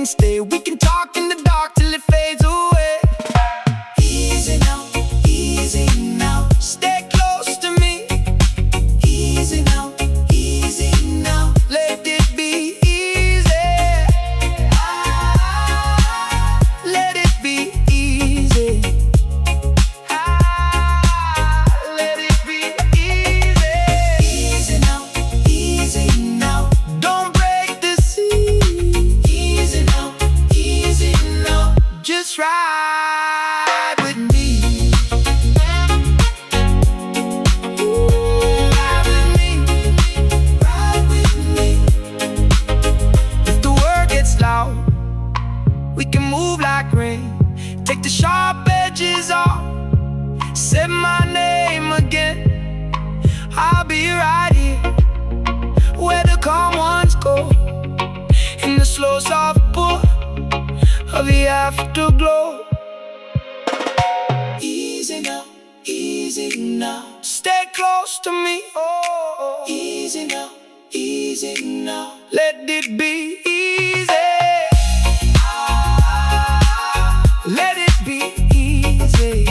things stay. We can talk in the dark till it fades away. Easy now, easy now. Stay close to me. Easy now, easy now. Let it be easy. Let it be easy. Let it be easy. Easy now, easy now. Don't break the sea. Easy now, easy now. Just ride with me. Ride with me, ride with me. If the word gets loud, we can move like rain. Take the sharp edges off. Say my name again. I'll be right here where the calm ones go, in the slow soft pull of the afterglow. Easy now, easy now. Stay close to me. Oh, easy now, easy now. Let it be easy. Let it be easy.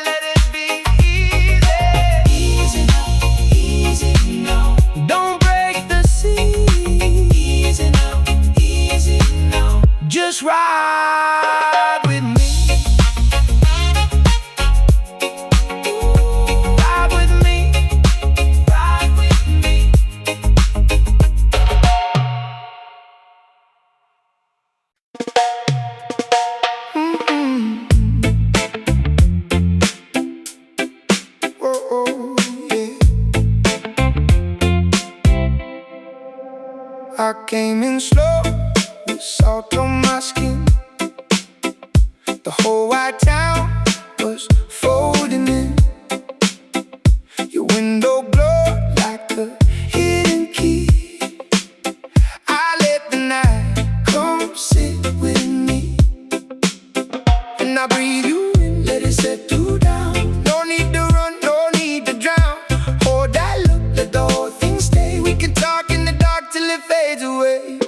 Let it be easy. Easy now, easy now. Don't break the sea. Easy now, easy now. Just ride with me. Ride with me, ride with me. Oh, oh, yeah. I came in slow with salt on my skin. The whole white town was folding in. Your window glowed like a hidden key. I let the night come sit with me, and I breathe you in, let it settle down. No need to run, no need to drown. Hold that look, let the whole thing stay. We can talk in the dark till it fades away.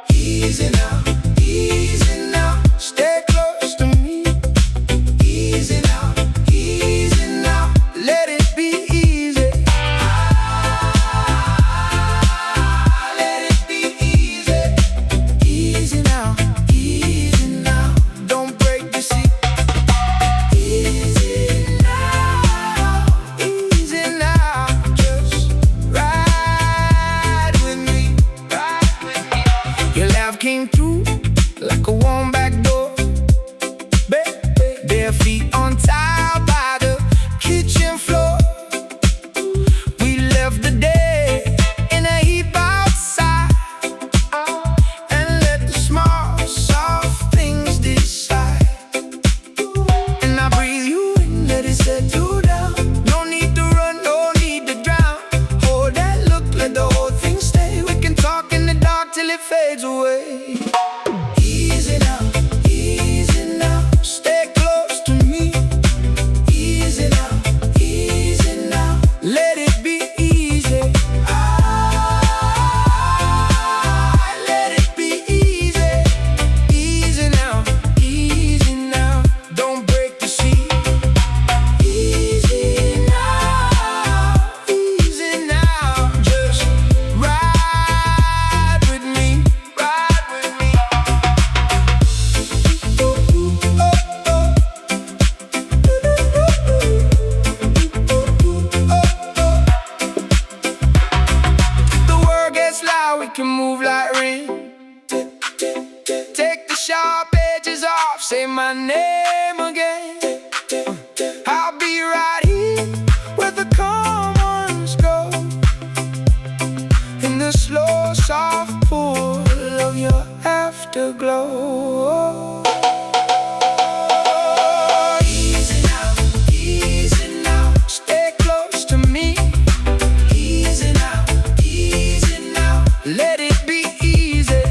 Easy now, easy now. Stay close to me. Easy now, easy now. Let it be easy. Let it be easy. Easy now, easy now. Don't break the sea. Easy now, easy now. Just ride with me, ride with me. Your laugh came through like a warm back door. Bare feet on tile by the kitchen floor. We left the day in a heap outside, and let the small, soft things decide. And I breathe you in, let it settle down. No need to run, no need to drown. Hold that look, let the whole thing stay. We can talk in the dark till it fades away. Easy now, easy now. Stay close to me. Easy now, easy now. Let it be easy. Let it be easy. Easy now, easy now. Don't break the sea. Easy now, easy now. Just ride with me, ride with me. Oh, oh. The word gets loud, we can move like rain. Take the sharp edges off, say my name again. I'll be right here where the calm ones go, in the slow, soft pull of your afterglow. Easy now, easy now. Stay close to me. Easy now, easy now. Let it be easy.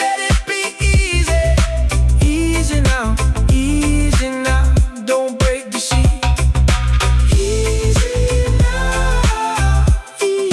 Let it be easy. Easy now, easy now. Don't break the sea. Easy now, easy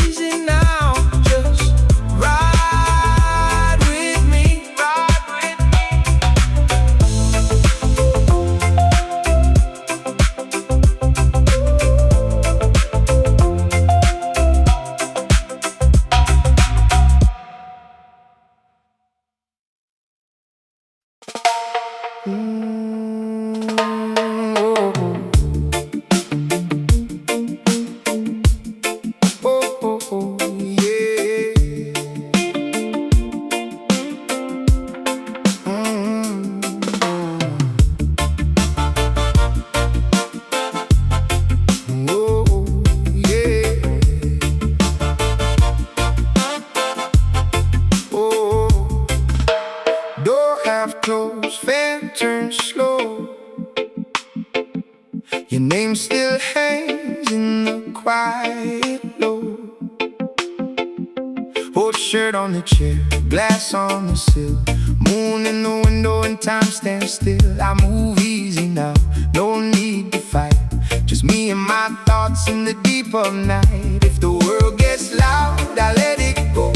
name still hangs in the quiet low. Old shirt on the chair, glass on the sill, moon in the window and time stands still. I move easy now, no need to fight, just me and my thoughts in the deep of night. If the world gets loud, I let it go.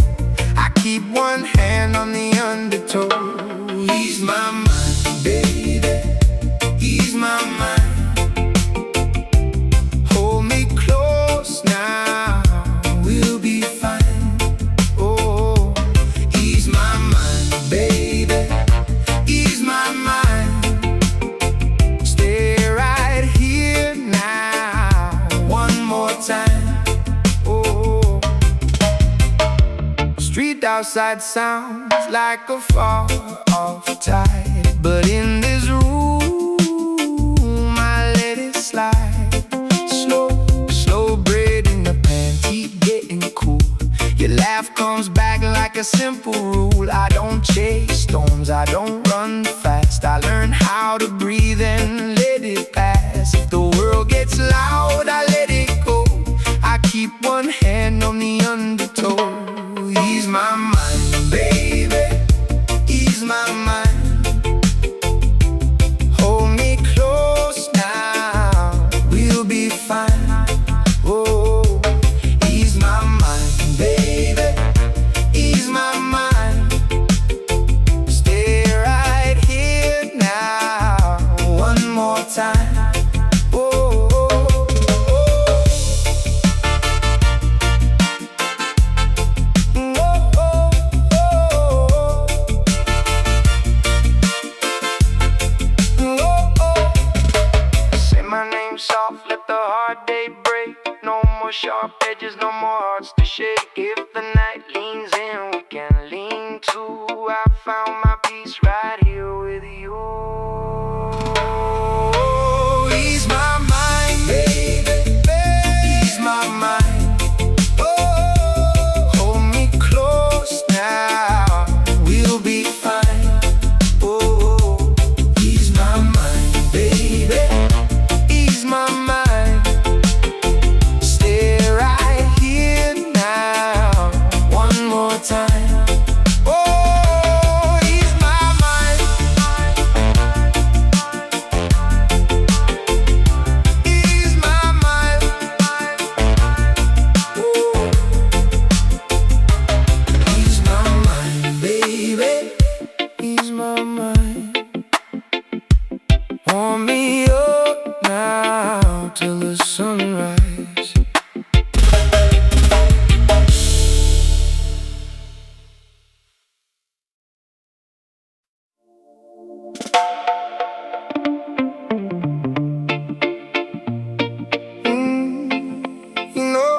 I keep one hand on the undertow. Ease my mind, baby, ease my mind. Hold me close now, we'll be fine. Oh, ease my mind, baby, ease my mind. Stay right here now, one more time. Oh, street outside sounds like a far off tide, but in this room I let it slide. Slow bread in the pan, keep getting cool. Your laugh comes back like a simple rule. I don't chase storms, I don't run fast. I learn how to breathe and let it pass. If the world gets loud, I let it go. I keep one hand on the undertow. Ease my mind, baby, ease my mind. Hold me close now, we'll be fine. Oh, ease my mind, baby, ease my mind. Stay right here now, one more time. Oh, oh, oh. Oh, oh, oh. Oh, oh. Say my name soft, let the hard day break. No more sharp edges, no more hearts to shake. If the night leans in, we can lean too. I found my peace right here with you. Ease my mind, baby, ease my mind. Oh, hold me close now, we'll be fine. Oh, ease my mind, baby, ease my mind. Stay right here now, one more time. Oh, ease my mind, ease my mind. Ooh. Ease my mind, baby, ease my mind. Warm me up now till the sunrise. You know,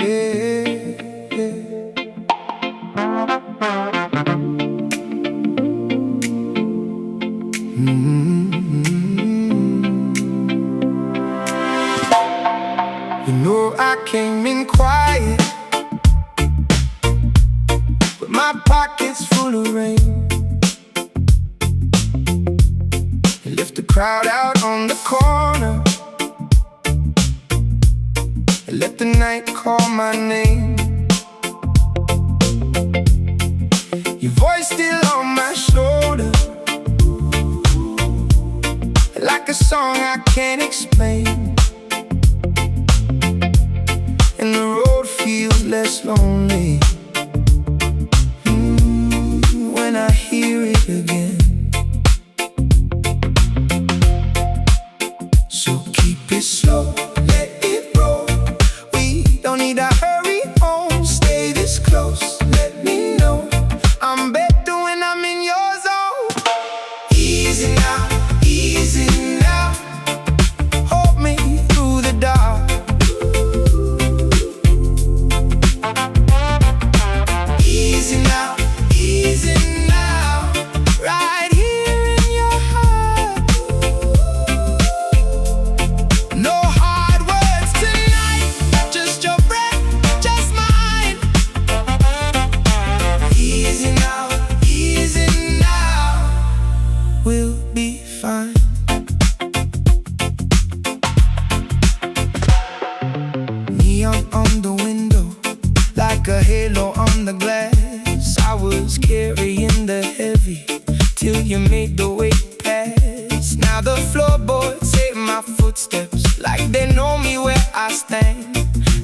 yeah, yeah. You know I came in quiet, but my pockets full of rain. And left the crowd out on the corner and let the night call my name. Your voice still on my shoulder, like a song I can't explain. And the road feels less lonely when I hear it again. So keep it slow, let it roll. We don't need to hurry home. Stay this close, let me know I'm better when I'm in your zone. Easy now, easy now. Hold me through the dark. Easy now, easy now. Right here in your heart. No hard words tonight, just your breath sun on the window, like a halo on the glass. I was carrying the heavy till you made the weight pass. Now the floorboards say my footsteps, like they know me where I stand.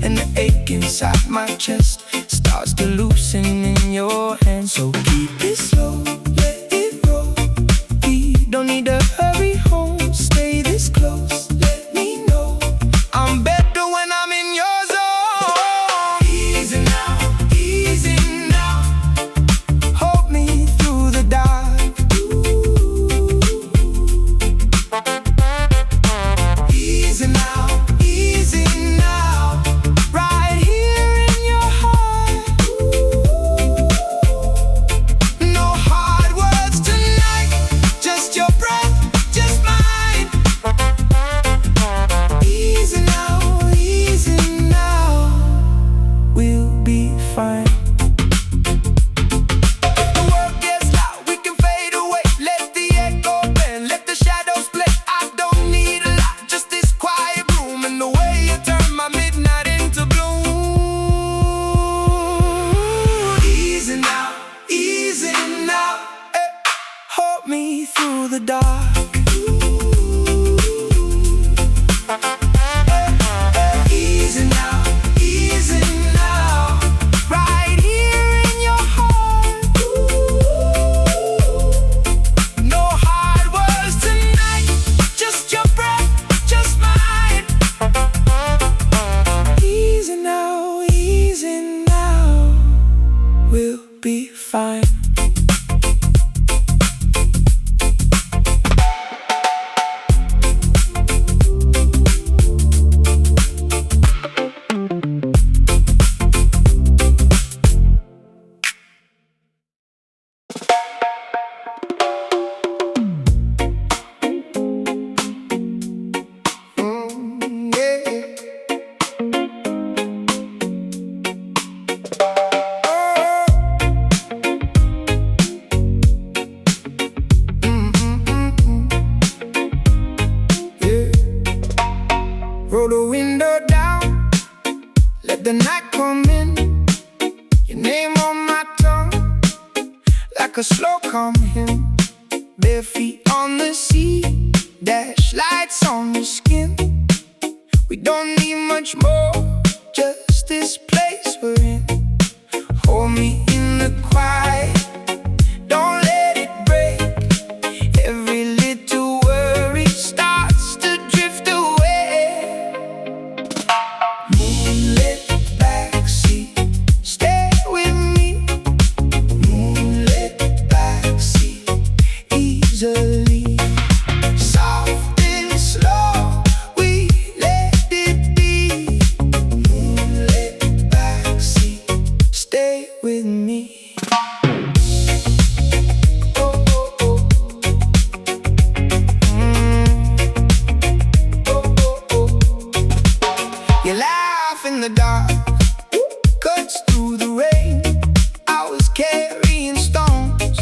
And the ache inside my chest starts to loosen in your hands. So keep it slow, let it roll. We don't need to hurry home. Stay this close, let me know I'm better when I'm in your zone. Easy now, easy now. Hold me through the dark. Easy now, easy now. Right here in your heart. No hard words tonight, just your breath, just mine. Easy now, we'll be fine. If the world gets loud, we can fade away. Let the echo bend, let the shadows play. I don't need a lot, just this quiet room and the way you turn my midnight into bloom. Easy now, eh. Hold me through the dark. Easy now, right here in your heart. No hard words tonight, just your breath, just mine. Easy now, we'll be fine. Roll the window down, let the night come in. Your name on my tongue, like a slow calm hymn. Bare feet on the sea, dash lights on your skin. We don't need much more, just this place we're in. Hold me in the quiet, don't let it break. Every little worry starts to drift away. Moonlit backseat, stay with me. Moonlit backseat, easily. Soft and slow, we let it be. Moonlit backseat, stay with me. You laugh in the dark, cuts through the rain. I was carrying stones,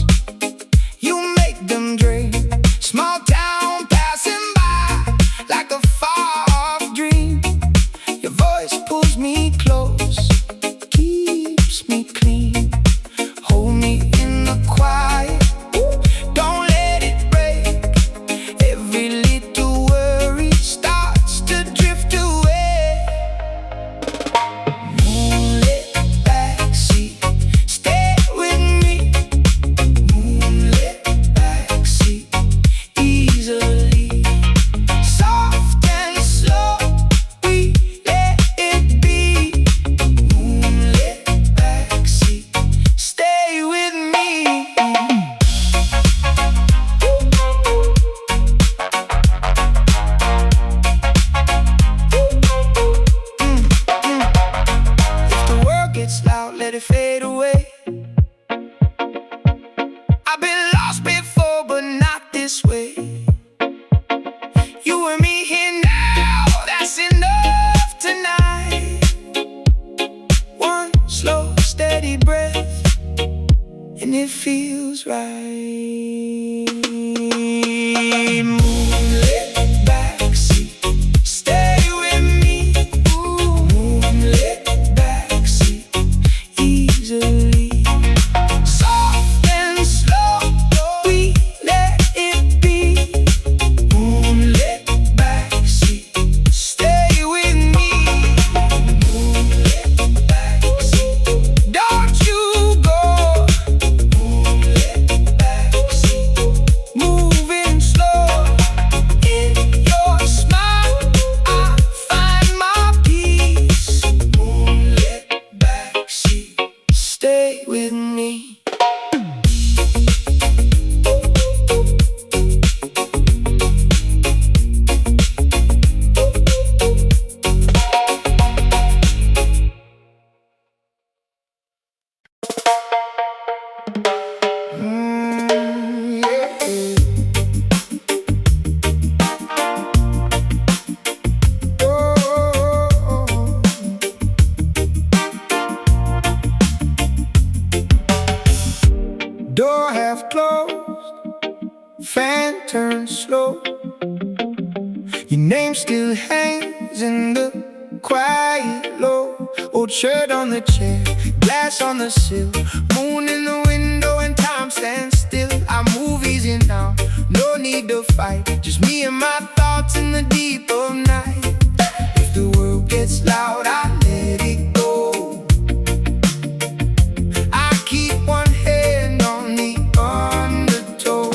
you make them drain. Small town passing by, like a far-off dream. Your voice pulls me close, keeps me clean. Hold me in the quiet, don't let it break. Every little worry starts to drift away. Moonlit backseat, stay with me. Moonlit backseat, easily. Soft and slow, we let it be. Moonlit backseat, stay with me. If the world gets loud, let it fade away. I've been lost before, but not this way. You and me here now, that's enough tonight. One slow, steady breath, and it feels right. Moonlit backseat, stay with me. Ooh, moonlit slow. Your name still hangs in the quiet low. Old shirt on the chair, glass on the sill, moon in the window and time stands still. I move easy now, no need to fight, just me and my thoughts in the deep of night. If the world gets loud, I let it go. I keep one hand on the undertow.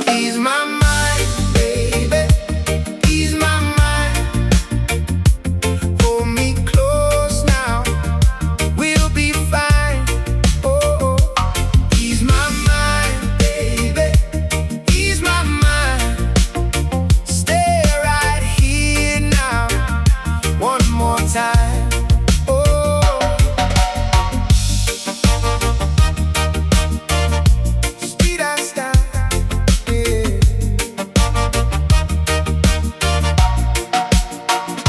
Ease my mind, baby, ease my mind. Hold me close now, we'll be fine. Oh, ease my mind, baby, ease my mind. Stay right here now, one more time. Oh, speed us down, yeah.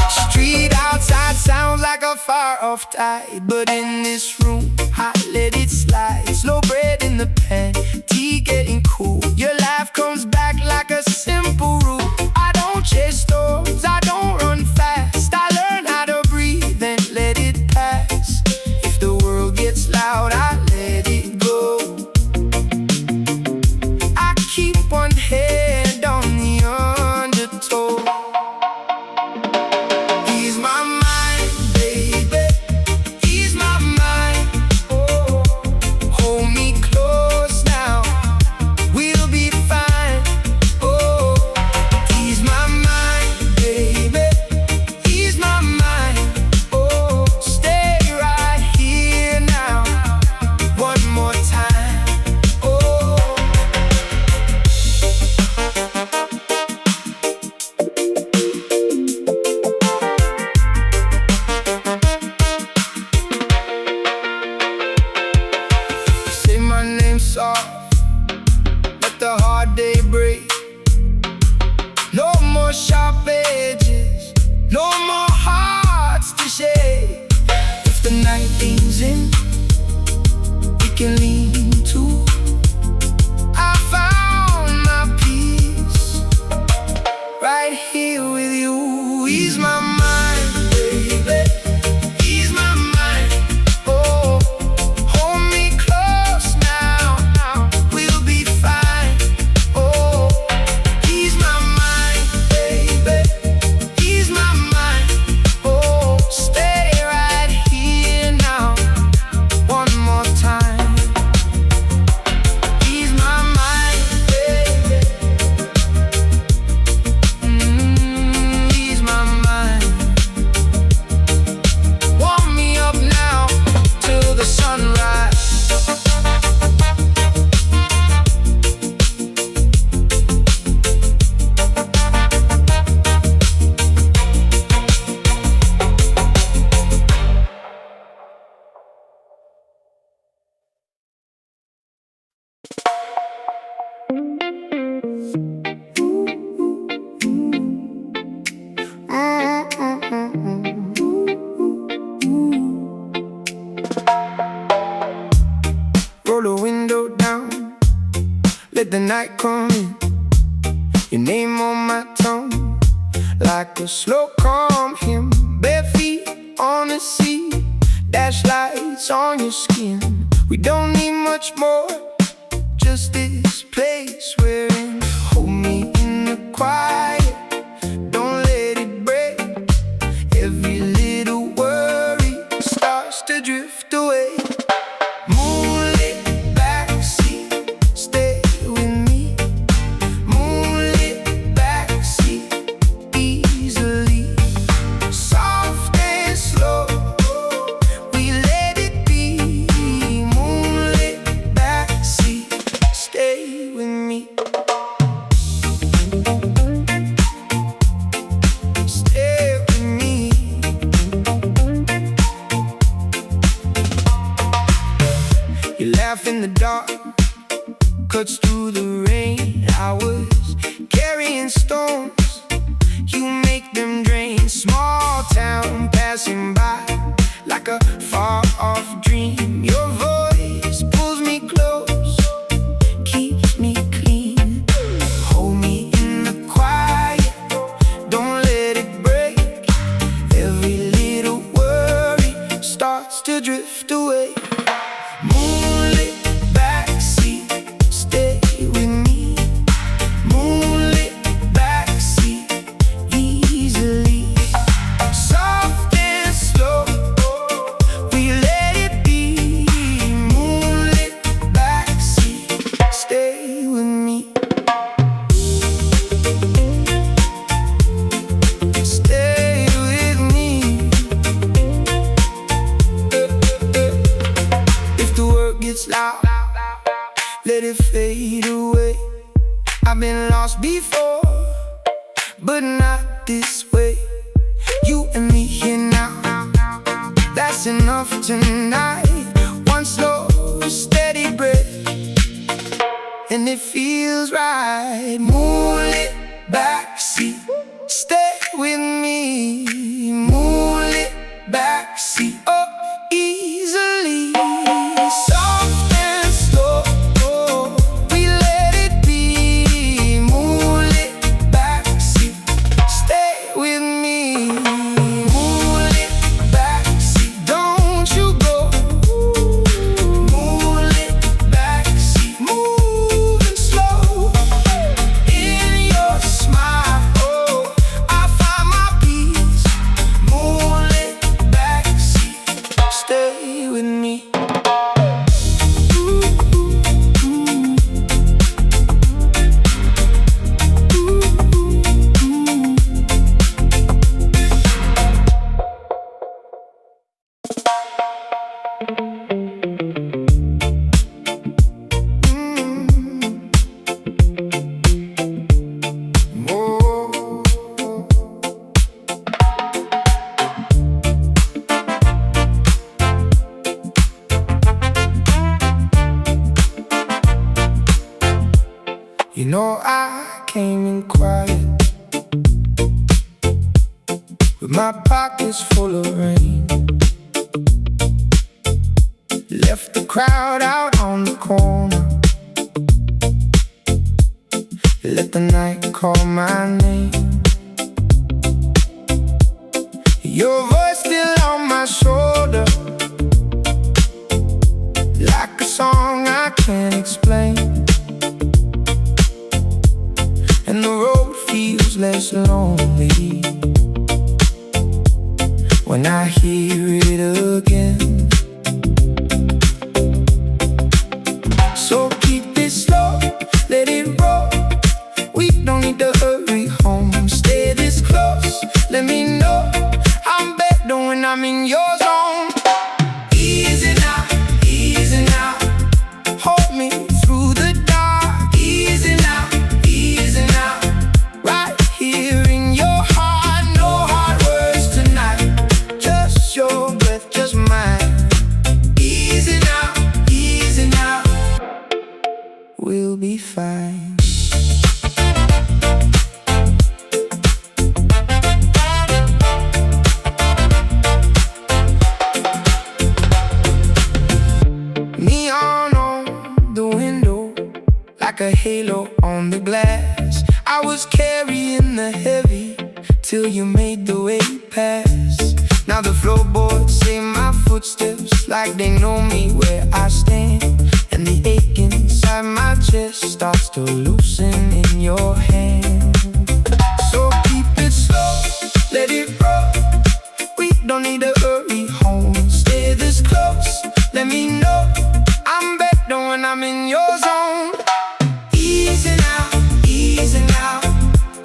Street outside sounds like a far-off tide, but in this room, I let it slide. Slow bread in the pan, tea getting cool. Your laugh comes back like a simple rule. I don't chase storms, I don't run fast. I learn how to breathe and let it pass. If the world gets loud, I let it go. I keep one hand on the undertow. Ease my mind, baby, ease my mind. Oh, hold me close now, we'll be fine. Oh, ease my mind, baby, ease my mind. Oh, stay right here now, one more time. Oh, say my name soft, let the hard day break. No more sharp edges, no more hearts to shake. If the night leans in, we can lean too. I found my peace right here with you. Ease my mind, baby, ease my mind. Oh, hold me close now, we'll be fine. Oh, ease my mind, baby, ease my mind. Oh, stay right here now, one more time. Ease my mind, baby, ease my mind. Warm me up now till the sunrise. Roll the window down, let the night come in. Your name on my tongue, like a slow calm hymn. Bare feet on the sea, dash lights on your skin. We don't need much more, just this place we're in. Hold me in the quiet, don't let it break. Every little worry starts to drift away. Moonlit backseat, stay with me. Moonlit backseat, easily. Soft and slow, we let it be. Moonlit backseat, stay with me. Stay with me. You laugh in the dark, cuts through the rain. I was carrying stones, you make them drain. Small town passing by, like a far-off dream. Your voice pulls me close, keeps me clean. that's enough tonight. One slow, steady breath, and it feels right. Moonlit backseat, stay with me. Moonlit backseat, oh, easily. Soft and slow, we let it be. Moonlit backseat, stay with me. Moonlit backseat, don't you go. Moonlit backseat, moving slow. In your smile, oh, I find my peace. Moonlit backseat, stay with me. You know I came in quiet, with my pockets full of rain. Left the crowd out on the corner, let the night call my name. Your voice still on my shoulder, like a song I can't explain. And the road feels less lonely when I hear it again. So keep it slow, let it roll. We don't need to hurry home. Stay this close, let me know I'm better when I'm in your zone. Easy now, easy now. Hold me through the dark. Easy now, easy now. Right here in your heart, no hard words tonight. Just your breath, just mine. Easy now, easy now. We'll be fine. Neon on the window, like a halo on the glass. I was carrying the heavy till you made the way past. Now the floorboards say my footsteps, like they know me where I stand. And the ache inside my chest starts to loosen in your hand. So keep it slow, let it roll. We don't need to hurry home. Stay this close, let me know I'm better when I'm in your zone. Easy now, easy now.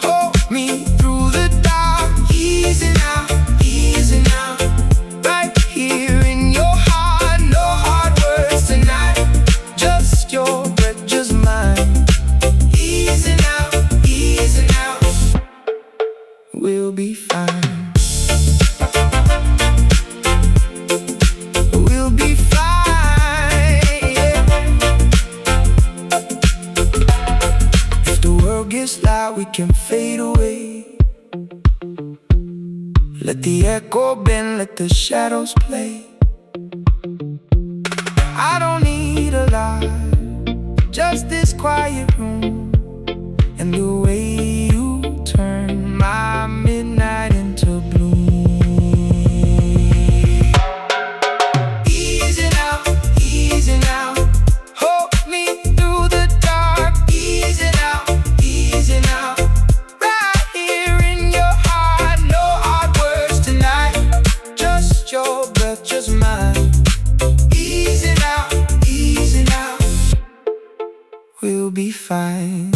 Hold me through the dark. Easy now, easy now. Right here in your heart, no hard words tonight. Just your breath, just mine. Easy now, easy now. We'll be fine. We'll be fine, yeah. If the world gets loud, we can fade away. Let the echo bend, let the shadows play. I don't need a lot, just this quiet room, and the way you turn my midnight into bloom. Easy now, easy now. Hold me through the dark. Easy now, easy now. Right here in your heart, no hard words tonight. Just your breath, just mine. Easy now, easy now. We'll be fine.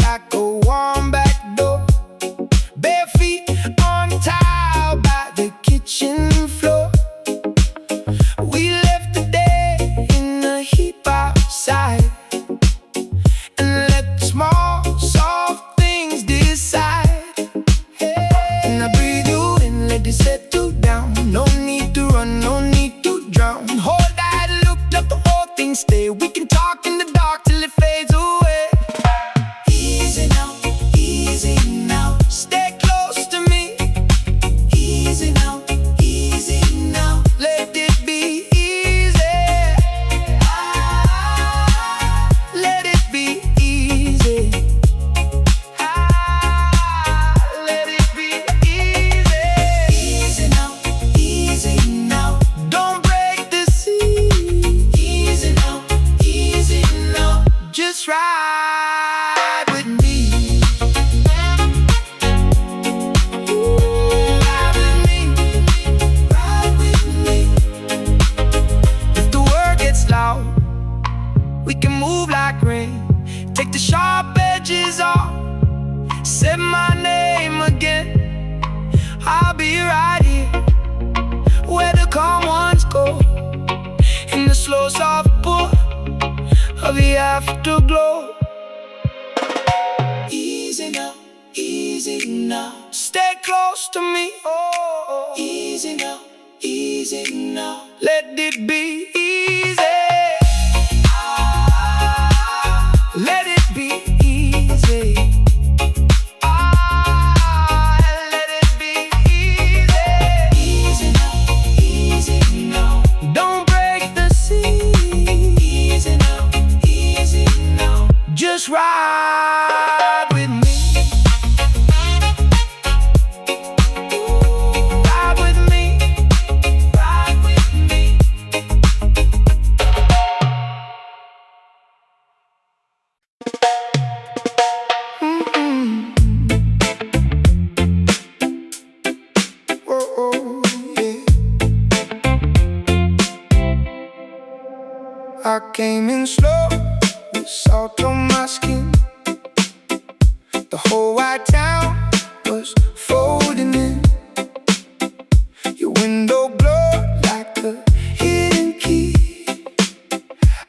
like a warm back door. Bare feet on tile by the kitchen floor. We left the day in a heap outside, and let the small, soft things decide. And I breathe you in, let it settle down. No need to run, no need to drown. Hold that, looked up, the whole thing stay. We can talk in the dark till it fades away. Easy now, easy now. Stay close to me. Easy now, easy now. Let it be easy. Let it be easy. Let it be easy. Easy now, easy now. Don't break the sea. Easy now, easy now. Just ride with me. Ride with me. Ride with me. If the word gets loud, we can move like rain. Take the sharp edges off. Say my name again. I'll be right here where the calm ones go, in the slow soft pour of the afterglow. Easy now, easy now. Stay close to me. Oh, easy now, easy now. Let it be easy. Let it be easy. Let it be easy. Easy now, easy now. Don't break the sea. Easy now, easy now. Just ride with me. Ride with me. Ride with me. Oh, oh, yeah. I came in slow with salt on my skin. The whole white town was folding in. Your window glowed like a hidden key.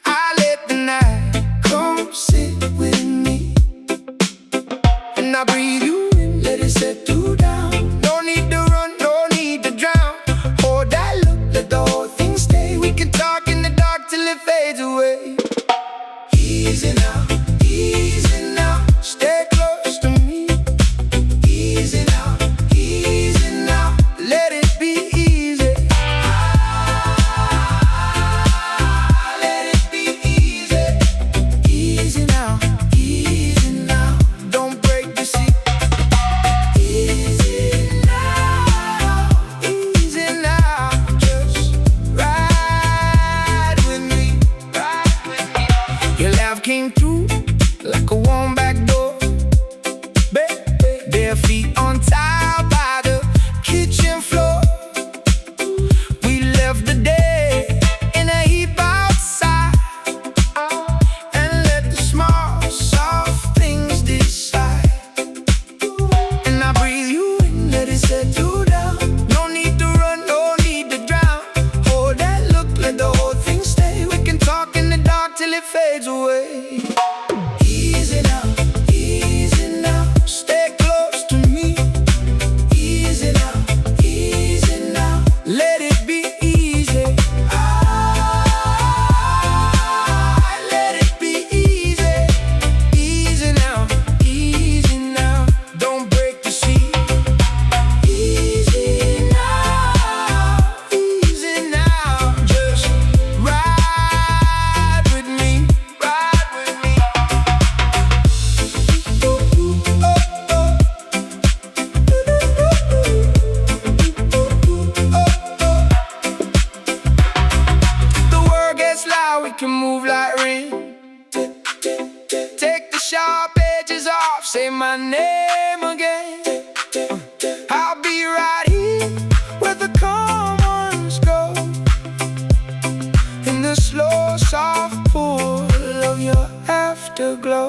I let the night come sit with me, and I breathe you in, let it settle down. No need to run, no need to drown. Hold that look, let the whole thing stay. We can talk in the dark till it fades away. Easy now, easy now. Stay close to me. Easy now, easy now. Let it be easy. Let it be easy. Easy now, easy now. Don't break the sea. Easy now, easy now. Just ride with me. Ride with me. Your laugh came through like a warm back door. Bare feet on tile by the kitchen floor. We left the day in a heap outside, and let the small, soft things decide. And I breathe you in, let it settle down. No need to run, no need to drown. Hold that look, let the whole thing stay. We can talk in the dark till it fades away. Easy now, easy now. Stay close to me. Easy now, easy now. Let it be easy. Let it be easy. Easy now, easy now. Don't break the sea. Easy now, easy now. Just ride with me. Ride with me. The word gets loud, we can move like rain. Take the sharp edges off, say my name again. I'll be right here where the calm ones go, in the slow, soft pool of your afterglow.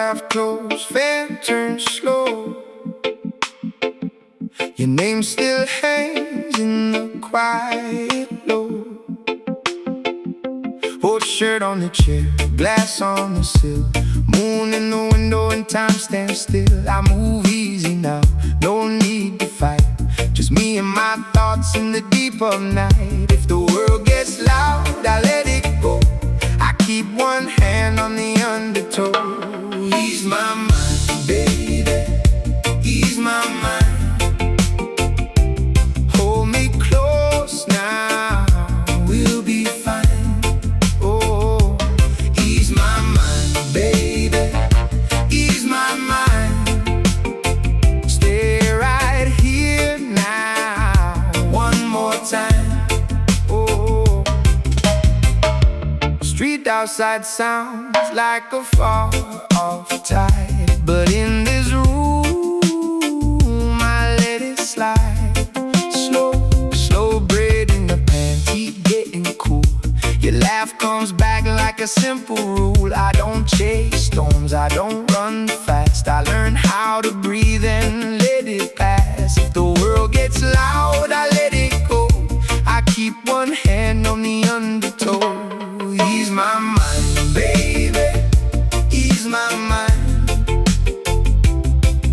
photograph close, fan turns slow. Your name still hangs in the quiet low. Old shirt on the chair, glass on the sill, moon in the window and time stands still. I move easy now, no need to fight, just me and my thoughts in the deep of night. If the world gets loud, I let it go. I keep one hand on the undertow. Ease my mind, baby, ease my mind. Hold me close now, we'll be fine. Oh, ease my mind, baby, ease my mind. Stay right here now, one more time. Oh, street outside sounds like a far off tide, but in this room I let it slide. Slow bread in the pan, heat getting cool. Your laugh comes back like a simple rule. I don't chase storms, I don't run fast. I learn how to breathe and let it pass. If the world gets loud, I let it go. I keep one hand on the undertow. Ease my mind, baby, ease my mind.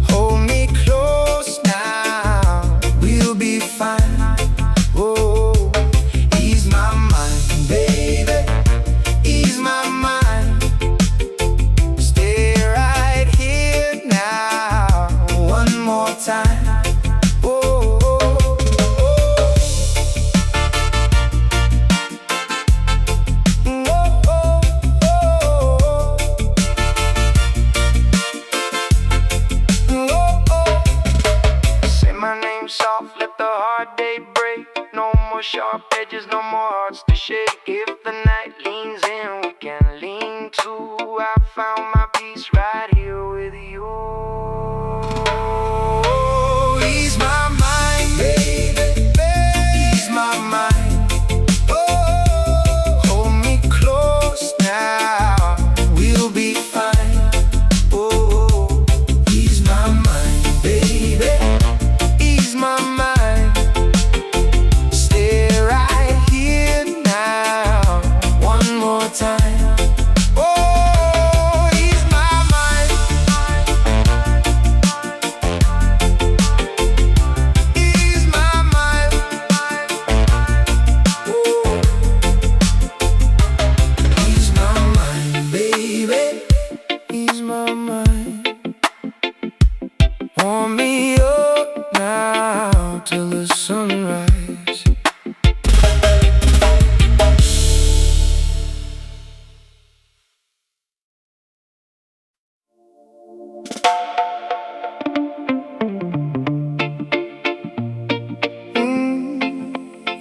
Hold me close now, we'll be fine. Oh, ease my mind, baby, ease my mind. Stay right here now, one more time. Oh, oh, oh. Oh, oh, oh. Oh, oh. Say my name soft, let the hard day break. No more sharp edges, no more hearts to shake. If the night leans in, we can lean too. I found my peace right here with you. Ease my mind, baby, ease my mind. Oh, hold me close now, we'll be fine. Oh, ease my mind, baby, ease my mind. Stay right here now, one more time. Oh, ease my mind, ease my mind. Oh, ease my mind, baby, ease my mind. Warm me up now till the sunrise.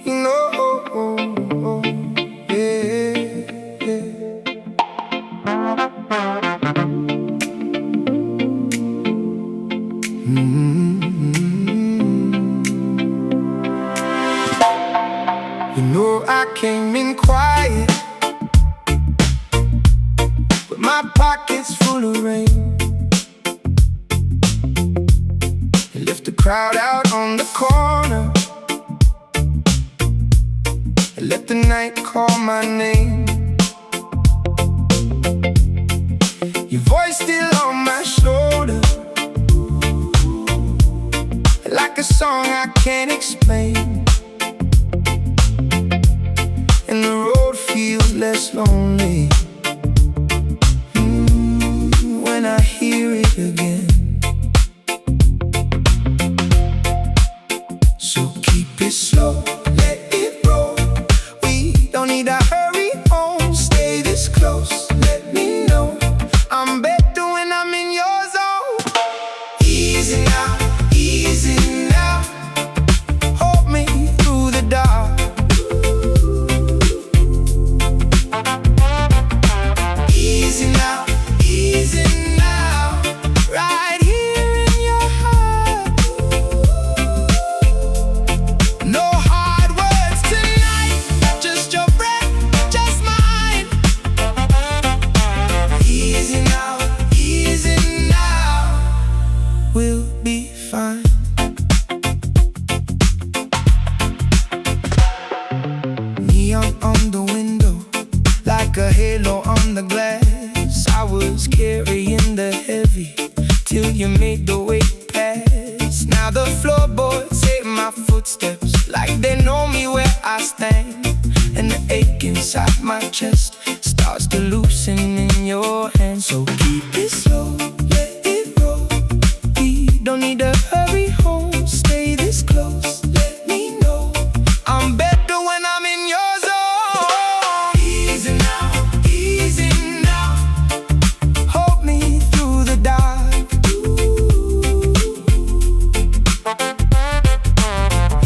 You know, yeah, yeah. You know I came in quiet, but my pockets full of rain. And left the crowd out on the corner and let the night call my name. Your voice still on my shoulder, like a song I can't explain. And the road feels less lonely when I hear it again. So keep it slow, let it roll. We don't need to hurry home. Stay this close, let me know I'm better when I'm in your zone. Easy now, easy now. Hold me through the dark. carrying the heavy till you made the weight pass. Now the floorboards hate my footsteps like they know me where I stand. And the ache inside my chest starts to loosen in your hands. So keep it slow, let it roll. We don't need to hurry home. Stay this close, let me know I'm better when I'm in your zone. Easy now, easy now. Hold me through the dark.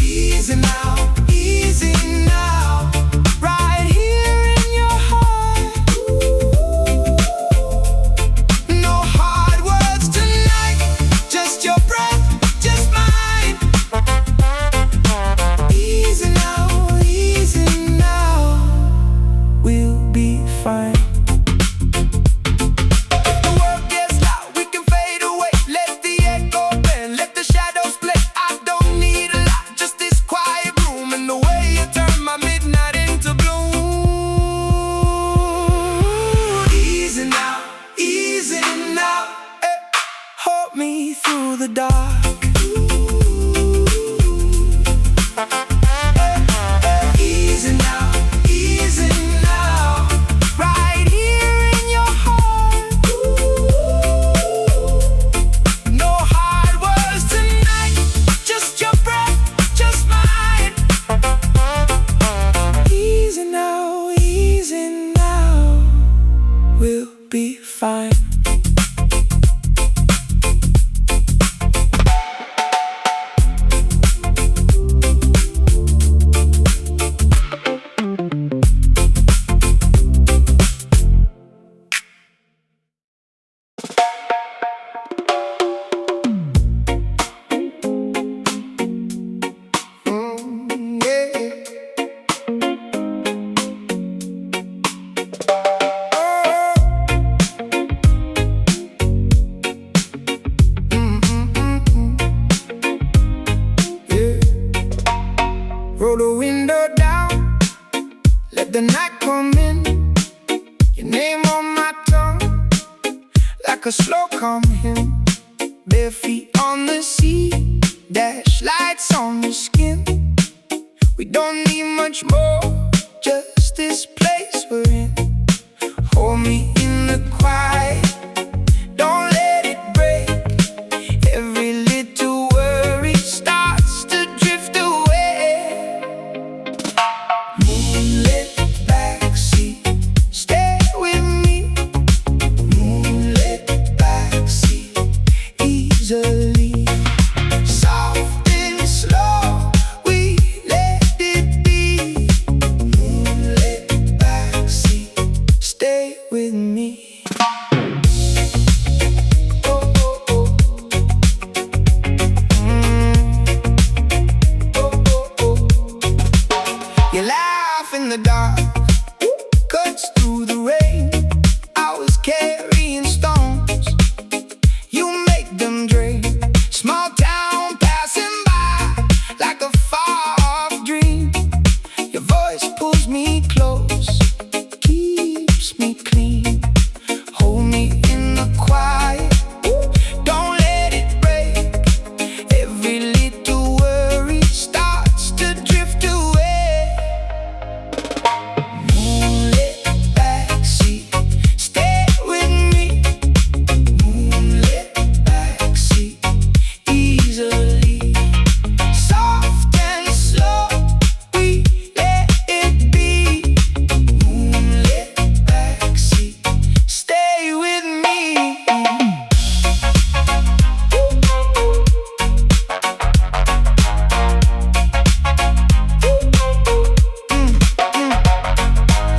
Easy now, easy now. Right here in your heart. No hard words tonight, just your breath, just mine. Easy now, we'll be fine. If the world gets loud, we can fade away. Let the echo bend, let the shadows play. I don't need a lot, just this quiet room and the way you turn my midnight into bloom. Easy now, eh. Hold me through the dark. Easy now, right here in your heart. No hard words tonight, just your breath, just mine. Easy now, we'll be fine. Roll the window down, let the night come in. Your name on my tongue, like a slow calm hymn. Bare feet on the sea, dash lights on the skin. We don't need much more, just this place we're in. Hold me in the quiet, don't let it break. Every little worry starts to drift away. Moonlit backseat, stay with me. Moonlit backseat, easily. Soft and slow, we let it be. Moonlit backseat, stay with me. Oh, oh, oh. Oh, oh, oh. You laugh in the dark, cuts through the rain. I was carrying stones, you make them drain. Small town passing by, like a far-off dream. Your voice pulls me close, keeps me clean. Hold me in the quiet, don't let it break. Every little worry starts to drift away. Moonlit backseat, stay with me. Moonlit backseat, easily. Soft and slow, we let it be. Moonlit backseat, stay with me.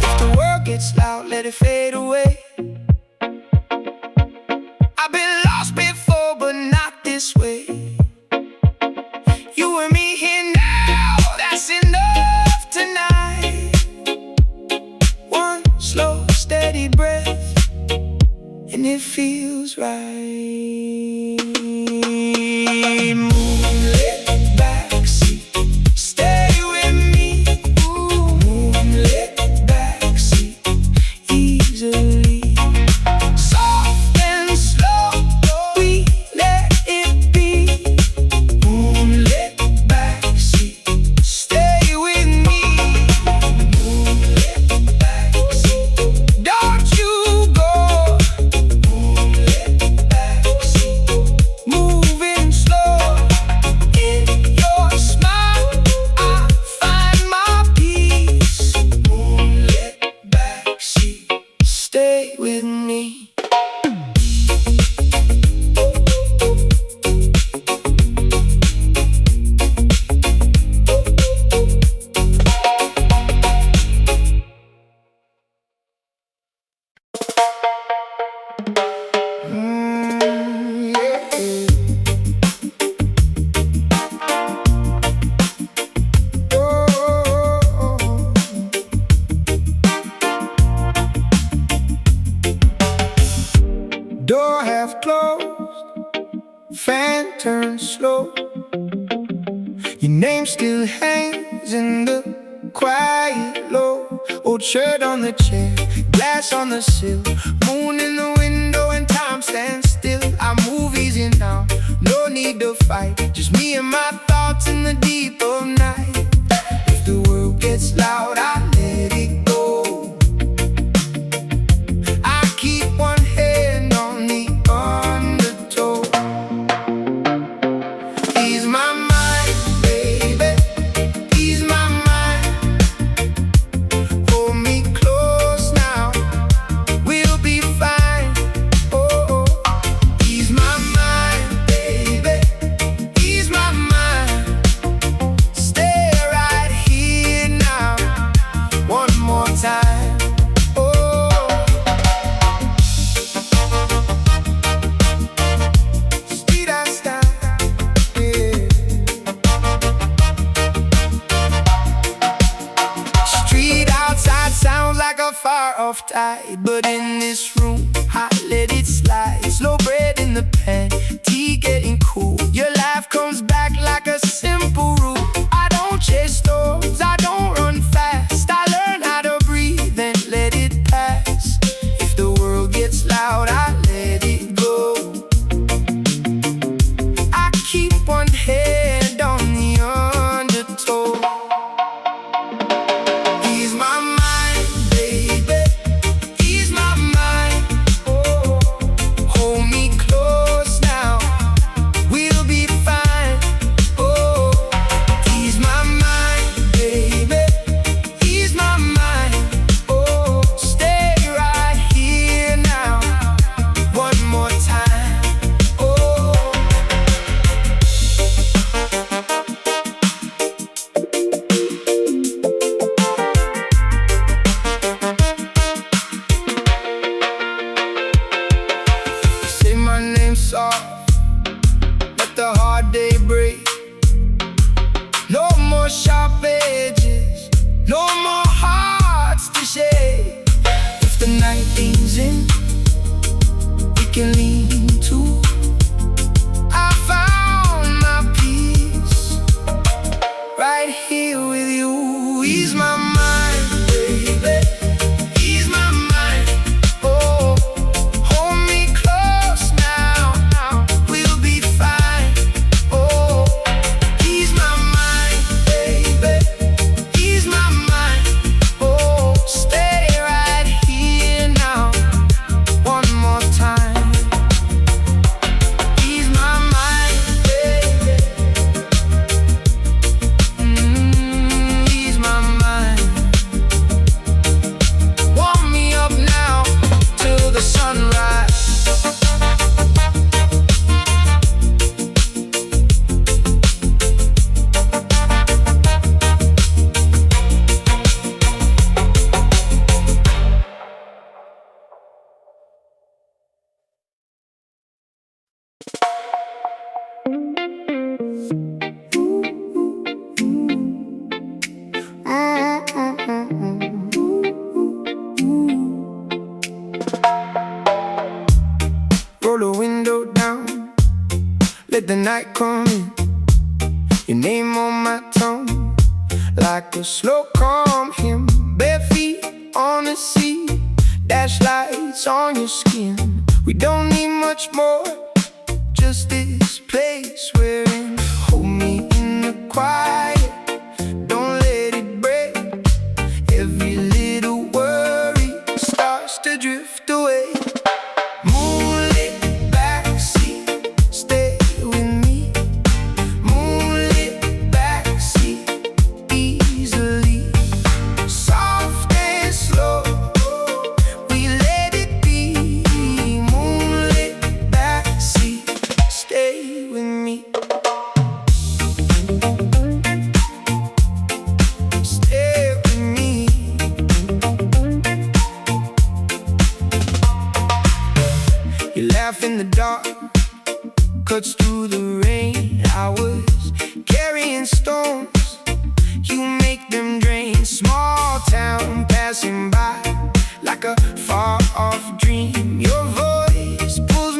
If the world gets loud, let it fade away. I've been lost before, but not this way. You and me here now, that's enough tonight. One slow, steady breath, and it feels right. Moonlit backseat, stay with me. Ooh, moonlit backseat, easily. Soft door half closed, fan turns slow. Your name still hangs in the quiet low. Old shirt on the chair, glass on the sill, moon in the window and time stands still. I move easy now, no need to fight, just me and my thoughts in the deep of night. If the world gets loud, I let it go. I keep one hand on the undertow. Ease my mind, baby, ease my mind. Hold me close now, we'll be fine. Oh, ease my mind, baby, ease my mind. Stay right here now, one more time. Oh, street I style, yeah. Street outside sounds like a far-off tide, but in this room, I let it slide. Slow bread in the pan, tea getting cool. Your laugh comes back like a simple rule. I don't chase storms, I don't run fast. I learn how to breathe and let it pass. If the world gets loud, I let it go. I keep one hand on the undertow. Ease my mind, baby, ease my mind. Oh, hold me close now, we'll be fine. Oh, ease my mind, baby, ease my mind. Oh, stay right here now, one more time. Oh, say my name soft, let the hard day break. No more sharp edges, no more hearts to shake. If the night leans in, we can lean too. I found my peace right here with you. Ease my mind, baby, ease my mind. Oh, hold me close now, we'll be fine. Oh, ease my mind, baby, ease my mind. Oh, stay right here now, one more time. Ease my mind, baby, ease my mind. Warm me up now till the sunrise. Roll the window down, let the night come in. Your name on my tongue, like a slow calm hymn. Bare feet on the sea, dash lights on your skin. We don't need much more, just this place we're in. Hold me in the quiet, don't let it break. Every little worry starts to drift away. Moonlit backseat, stay with me. Moonlit backseat, easily. Soft and slow, we let it be. Moonlit backseat, stay with me. Stay with me. You laugh in the dark, cuts through the rain. I was carrying stones, you make them drain. Small town passing by, like a far-off dream. Your voice pulls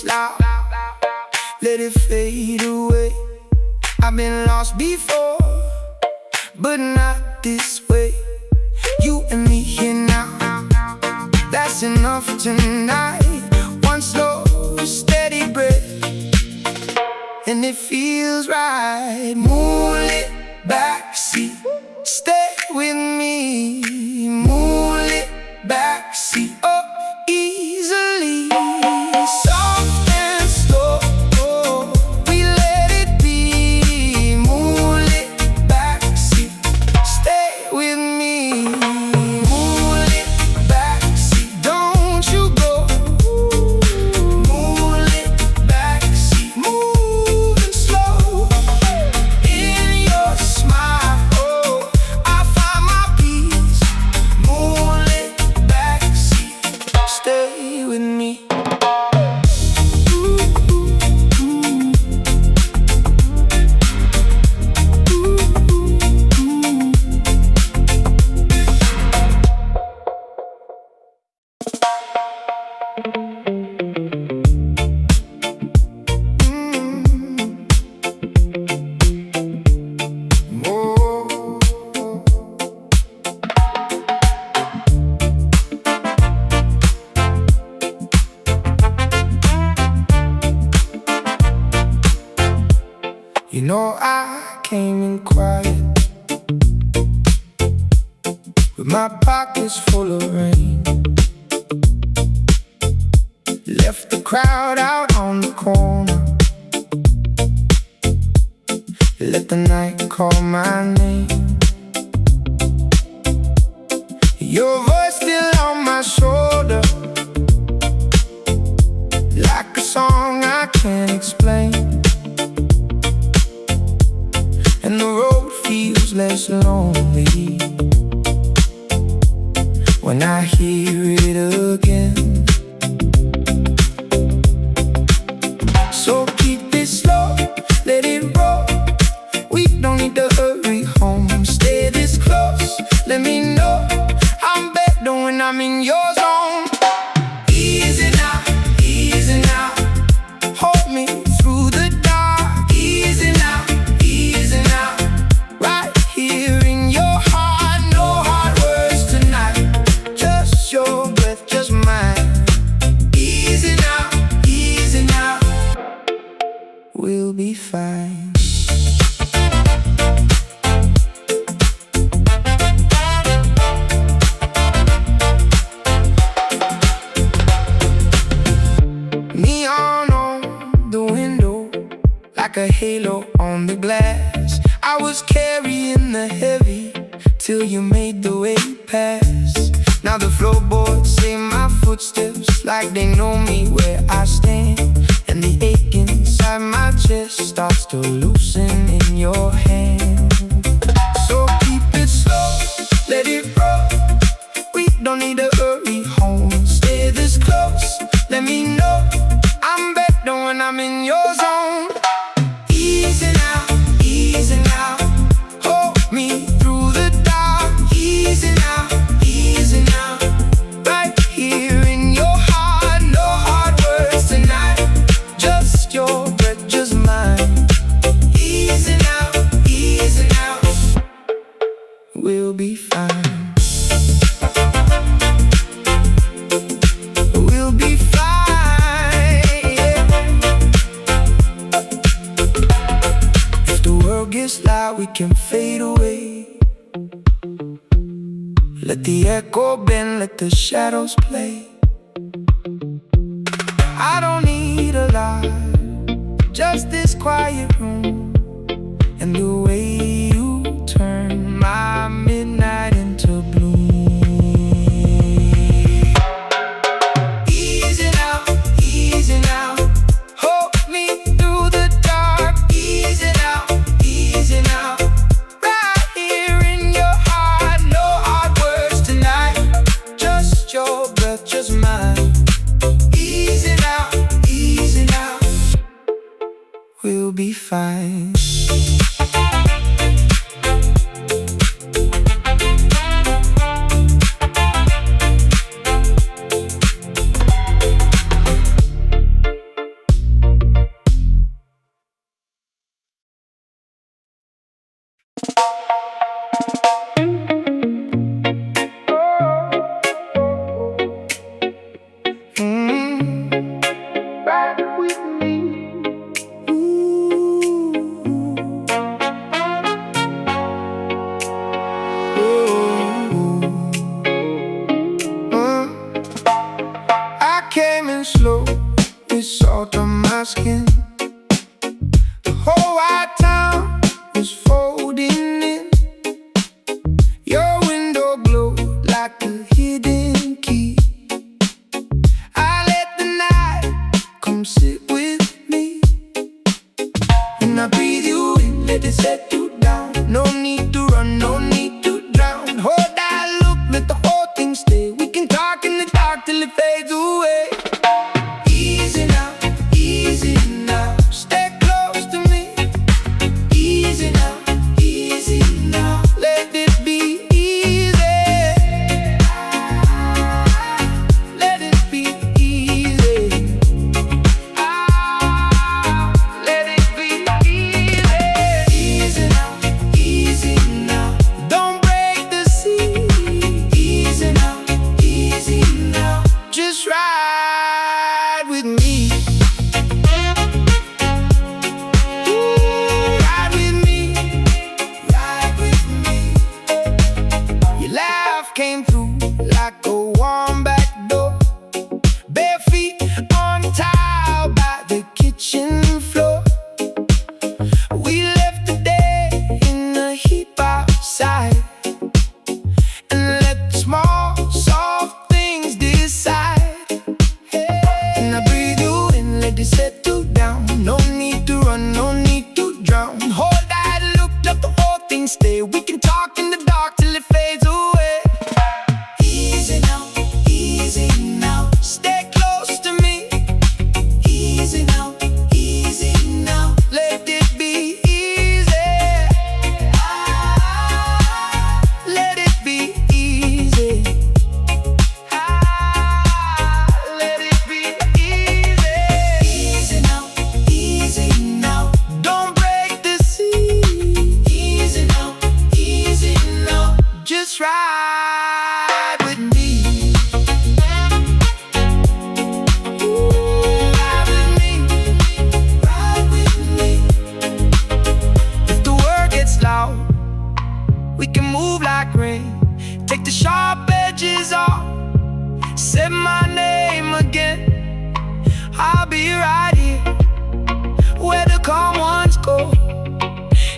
gets loud, let it fade away. I've been lost before, but not this way. You and me here now, that's enough tonight. One slow, steady breath, and it feels right. Moonlit backseat, stay with me. Moonlit backseat, oh, easily. Soft and slow, we let it be. Moonlit backseat, stay with me. Moonlit backseat, don't you go. Moonlit backseat, moving slow. In your smile, oh, I find my peace. Moonlit backseat, stay with me. You know I came in quiet, with my pockets full of rain. Left the crowd out on the corner, let the night call my name. Your voice still on my shoulder, like a song I can't explain. And the road feels less lonely when I hear it again. So keep it slow, let it roll. We don't need to hurry home. Stay this close, let me know I'm better when I'm in your zone. Easy now, easy now. Hold me through the dark. Easy now, easy now. Right here in your heart, no hard words tonight. Just your breath, just mine. Easy now, easy now. We'll be fine. Neon on the window, like a halo on the glass. I was carrying the heavy till you made the way past. Now the floorboards say my footsteps, like they know me where I stand. And the ache inside my chest starts to loosen in your hand. So keep it slow, let it roll. We don't need to hurry home. Stay this close, let me know I'm better when I'm in your zone. Easy now, easy now. Hold me through the dark. Easy now, easy now. Right here in your heart, no hard words tonight. Just your breath, just mine. Easy now, easy now. We'll be fine. We'll be fine, yeah. If the world gets loud, we can fade away. Let the echo bend, let the shadows play. I don't need a lot, just this quiet room, and the way you turn my midnight into bloom. Easy now, easy now. Hold me through the dark. Easy now, easy now. Right here in your heart, no hard words tonight. Just your breath, just mine. Easy now, easy now. We'll be fine. I came in slow with salt on my skin. The whole white town was folding in. Your window glowed like a hidden key. I let the night come sit with me, and I breathe you in, let it settle down. No need to run, no need to drown. Hold that look, let the whole thing stay. We can talk in the dark till it fades away. Easy now, easy now. Stay close to me. Easy now, easy now. Let it be easy. Let it be easy. Let it be easy. Easy now, easy now. Don't break the sea. Easy now, easy now. Just ride with me. Ride with me, ride with me. Your laugh came through like a warm back door. Bare feet on tile by the kitchen floor. We left the day in a heap outside, and let the small, soft things decide. And I breathe you in, let it settle down. No need to run, no need to drown. Hold that look, let the whole thing stay. We can talk in the dark till it fades away. Easy now, easy now. Stay close to me. Easy now, easy now. Let it be easy. Let it be easy. Let it be easy. Easy now, easy now. Don't break the sea. Easy now, easy now. Just ride with me. Ride with me, ride with me. If the word gets loud, we can move like rain. Take the sharp edges off, say my name again. I'll be right here where the calm ones go,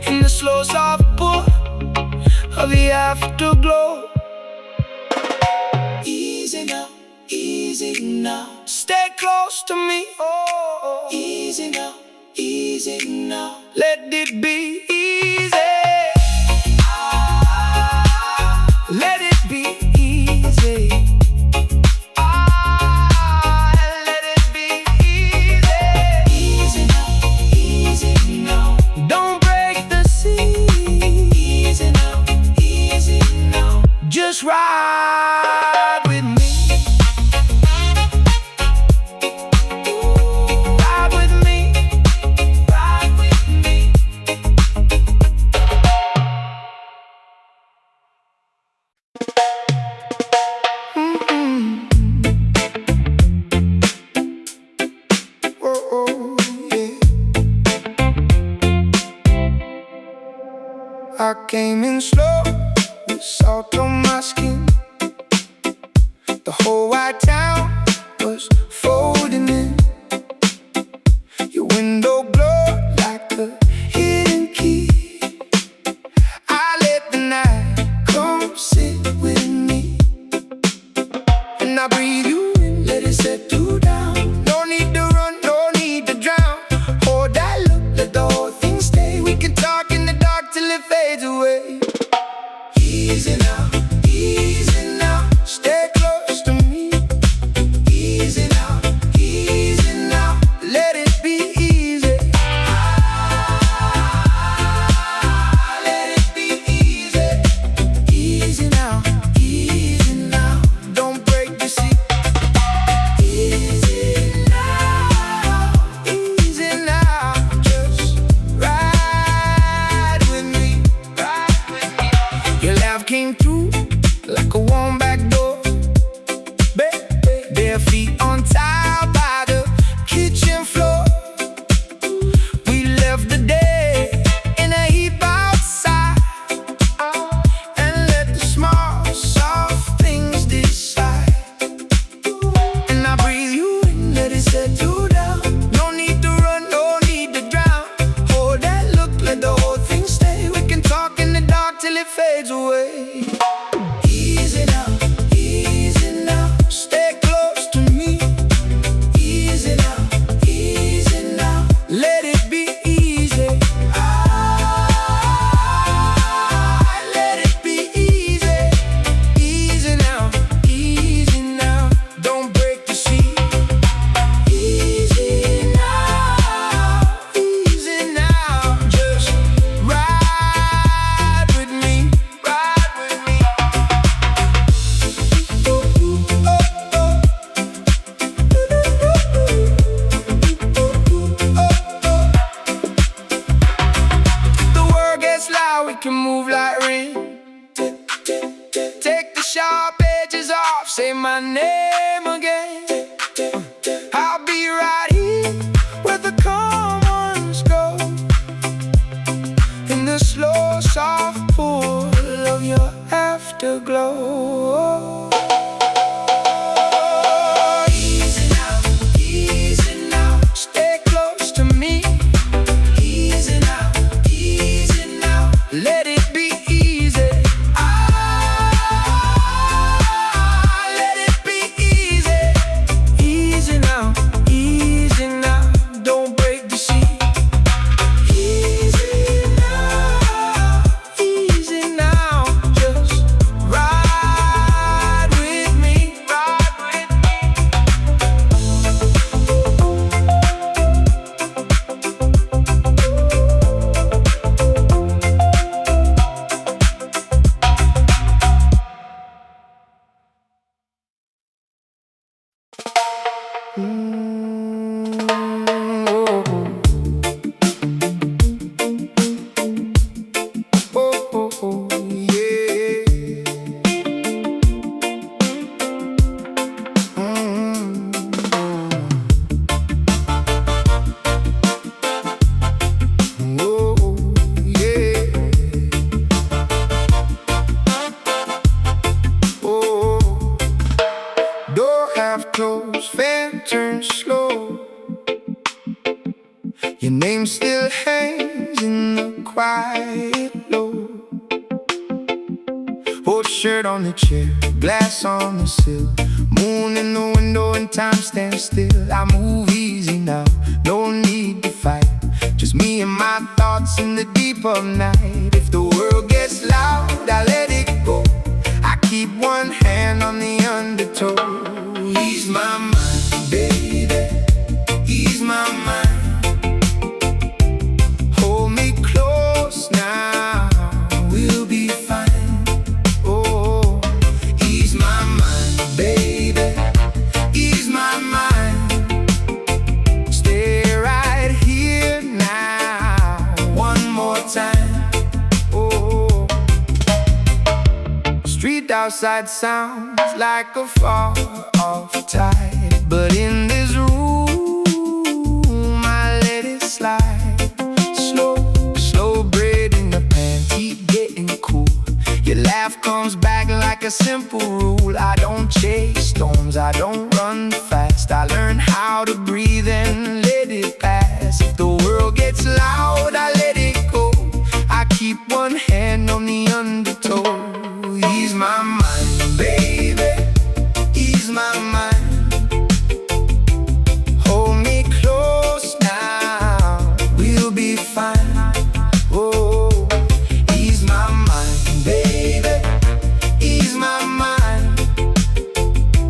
in the slow soft pull of the afterglow. Easy now, easy now. Stay close to me. Oh, easy now, easy now. Let it be easy. Let it be easy. Let it be easy. Easy now, easy now. Don't break the sea. Easy now, easy now. Just ride with me. Ride with me, ride with me. Oh, yeah. I came in slow with salt on my skin. The whole white town was folding in. Your window glowed like a hidden key. I let the night come sit with me, and I breathe you in, let it settle down. No need to run, no need to drown. Hold that look, let the whole thing stay. We can talk in the dark till it fades away. Easy now, easy now. Stay close to me. Easy now, easy now. Let it be easy. say my name again. I'll be right here where the calm ones go, in the slow, soft pull of your afterglow. Easy now, easy now. Stay close to me. Easy now, easy now. Let it be easy. Let it be easy. Easy now, easy now. Don't break the sea. Easy now, easy now. Just ride with me, ride with me. Door half closed, fan turns slow. Your name still hangs in the quiet low. Old shirt on the chair, glass on the sill. Moon in the window and time stands still. I move easy now, no need to fight. Just me and my thoughts in the deep of night. If the world gets loud, I let it go. I keep one hand on the undertow. Ease my mind, baby, ease my mind. Hold me close now, we'll be fine. Oh, ease my mind, baby, ease my mind. Stay right here now, one more time. Oh, street outside sounds like a far-off tide, but in this room I let it slide. Slow, slow braiding the pants, heat getting cool. Your laugh comes back like a simple rule. I don't chase storms, I don't run fast. I learn how to breathe and let it pass. If the world gets loud, I let it go. I keep one hand on the undertow. Ease my mind, baby, ease my mind. Hold me close now, we'll be fine. Oh, ease my mind, baby, ease my mind.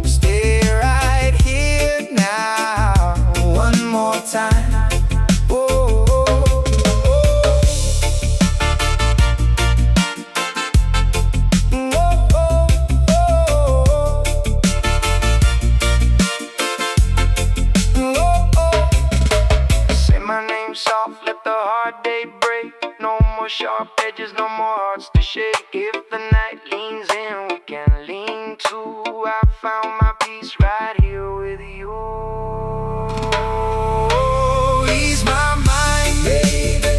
Stay right here now, one more time. Oh, oh, soft, let the hard day break. No more sharp edges, no more hearts to shake. If the night leans in, we can lean too. I found my peace right here with you. Ease my mind, baby,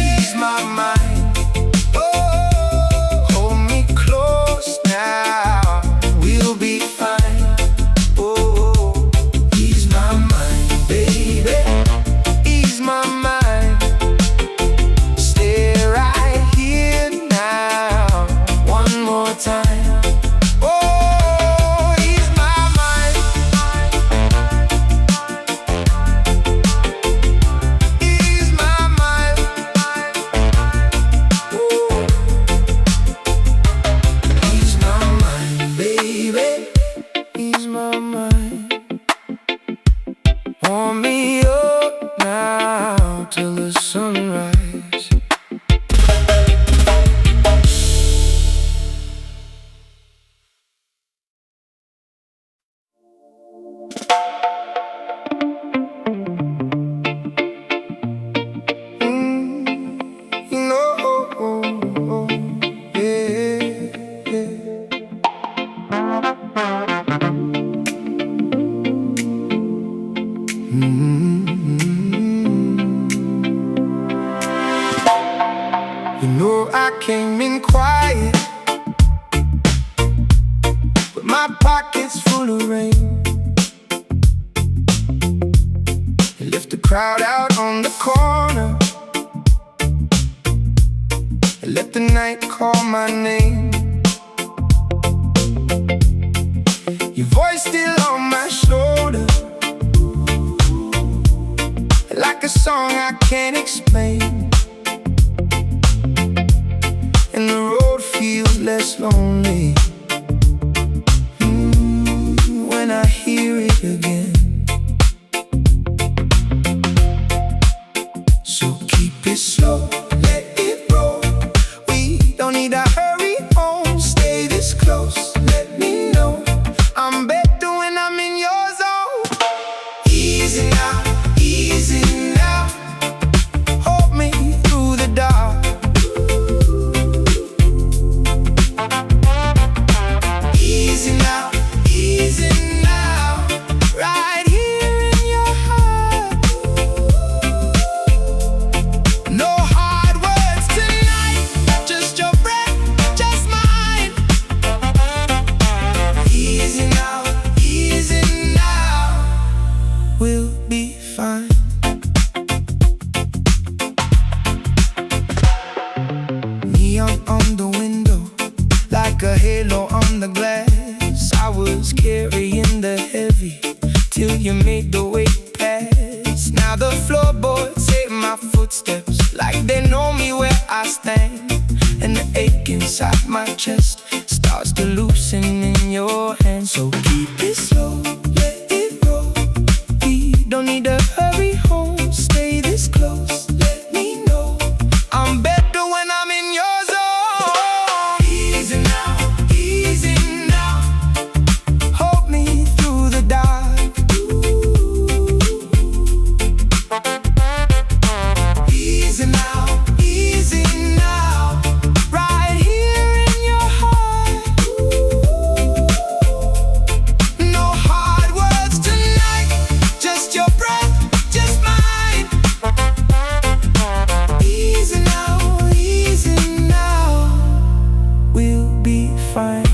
ease my mind. Oh, hold me close now, we'll be fine. Oh, ease my mind, baby, my mind. Stay right here now, one more time. Oh, came in quiet, with my pockets full of rain. I left the crowd out on the corner, I let the night call my name. Your voice still on my shoulder, like a song I can't explain. And the road feels less lonely when I hear it again. So keep it slow, let it roll. We don't need to hurry home. Stay this close, let me know I'm better when I'm in your zone. Easy now, easy now. Hold me through the dark. Easy now, easy now. Right here in your heart. No hard words tonight, just your breath, just mine. Easy now, we'll be fine. Neon on the window, like a halo on the glass. I was carrying the heavy till you made the weight pass. Now the floorboards hate my footsteps, like they know me where I stand. And the ache inside my chest starts to loosen in your hands. So keep it slow, let it roll. We don't need to hurry home. Stay this close, let me know I'm better when I'm in your zone. Easy now, easy now. Hold me through the dark. Easy now, easy now. Right here in your heart. No hard words tonight, just your breath, just mine. Easy now, we'll be fine.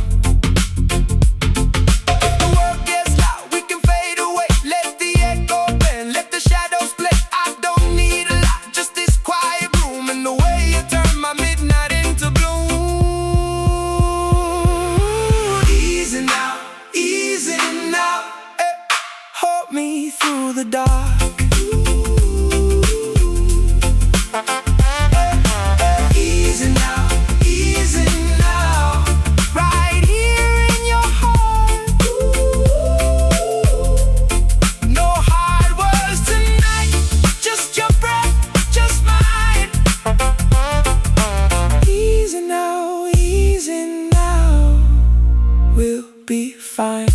If the world gets loud, we can fade away. Let the echo bend, let the shadows play. I don't need a lot, just this quiet room and the way you turn my midnight into bloom. Easy now, eh. Hold me through the dark. Easy now, right here in your heart. No hard words tonight, just your breath, just mine. Easy now, we'll be fine.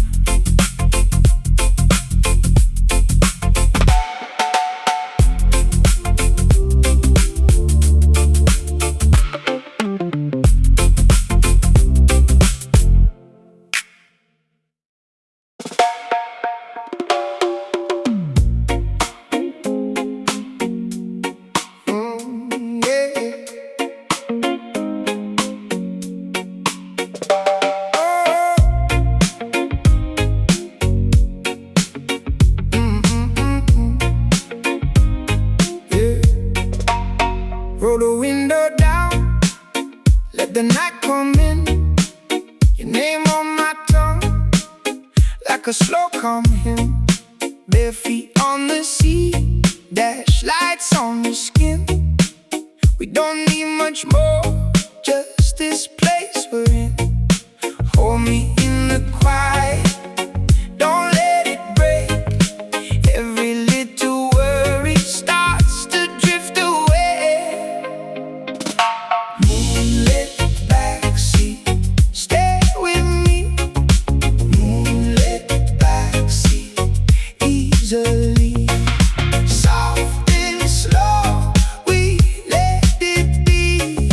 Roll the window down, let the night come in. Your name on my tongue, like a slow calm hymn. Bare feet on the sea, dash lights on your skin. We don't need much more, just this place we're in. Hold me in the quiet, don't let it break. Every little worry starts to drift away. Moonlit backseat, stay with me. Moonlit backseat, easily. Soft and slow, we let it be.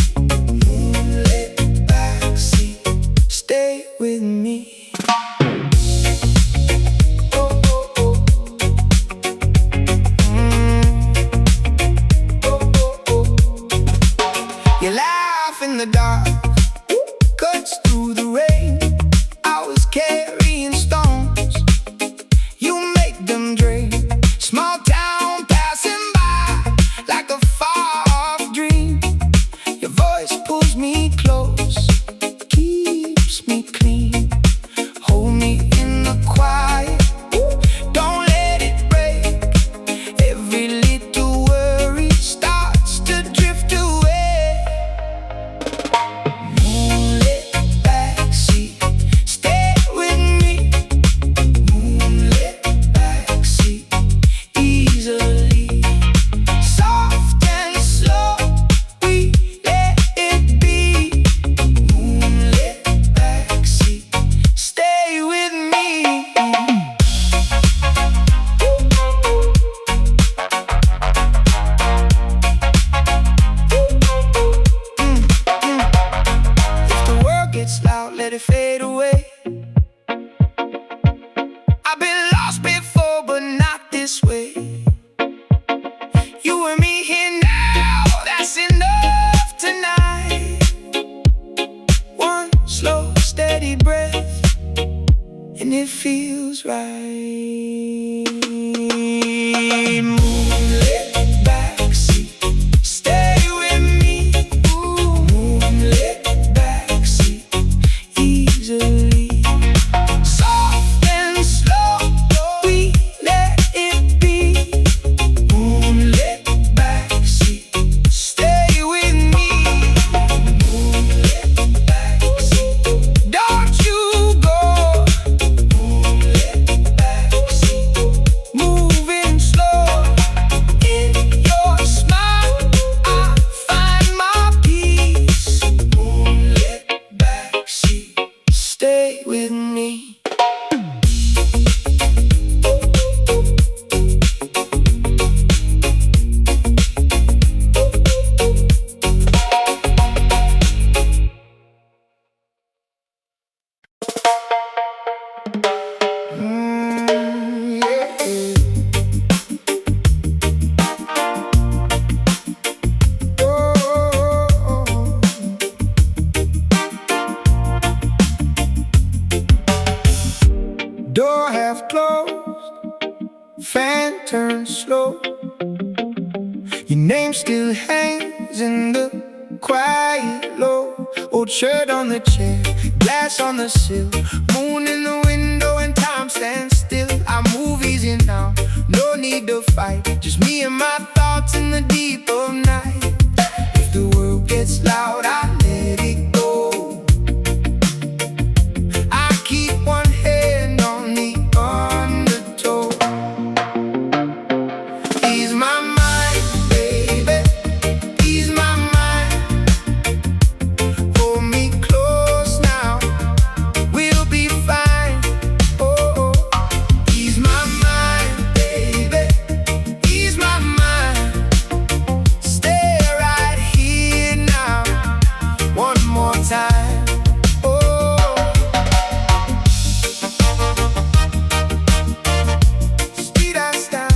Your name still hangs in the quiet low. Old shirt on the chair, glass on the sill, moon in the window and time stands still. I move easy now, no need to fight, just me and my thoughts in the deep of night. If the world gets loud, I let it go. I keep one hand on the undertow. Ease my mind, baby, ease my mind. Hold me close now, we'll be fine. Oh, ease my mind, baby, ease my mind. Stay right here now, one more time. Oh, Zyl Rasta,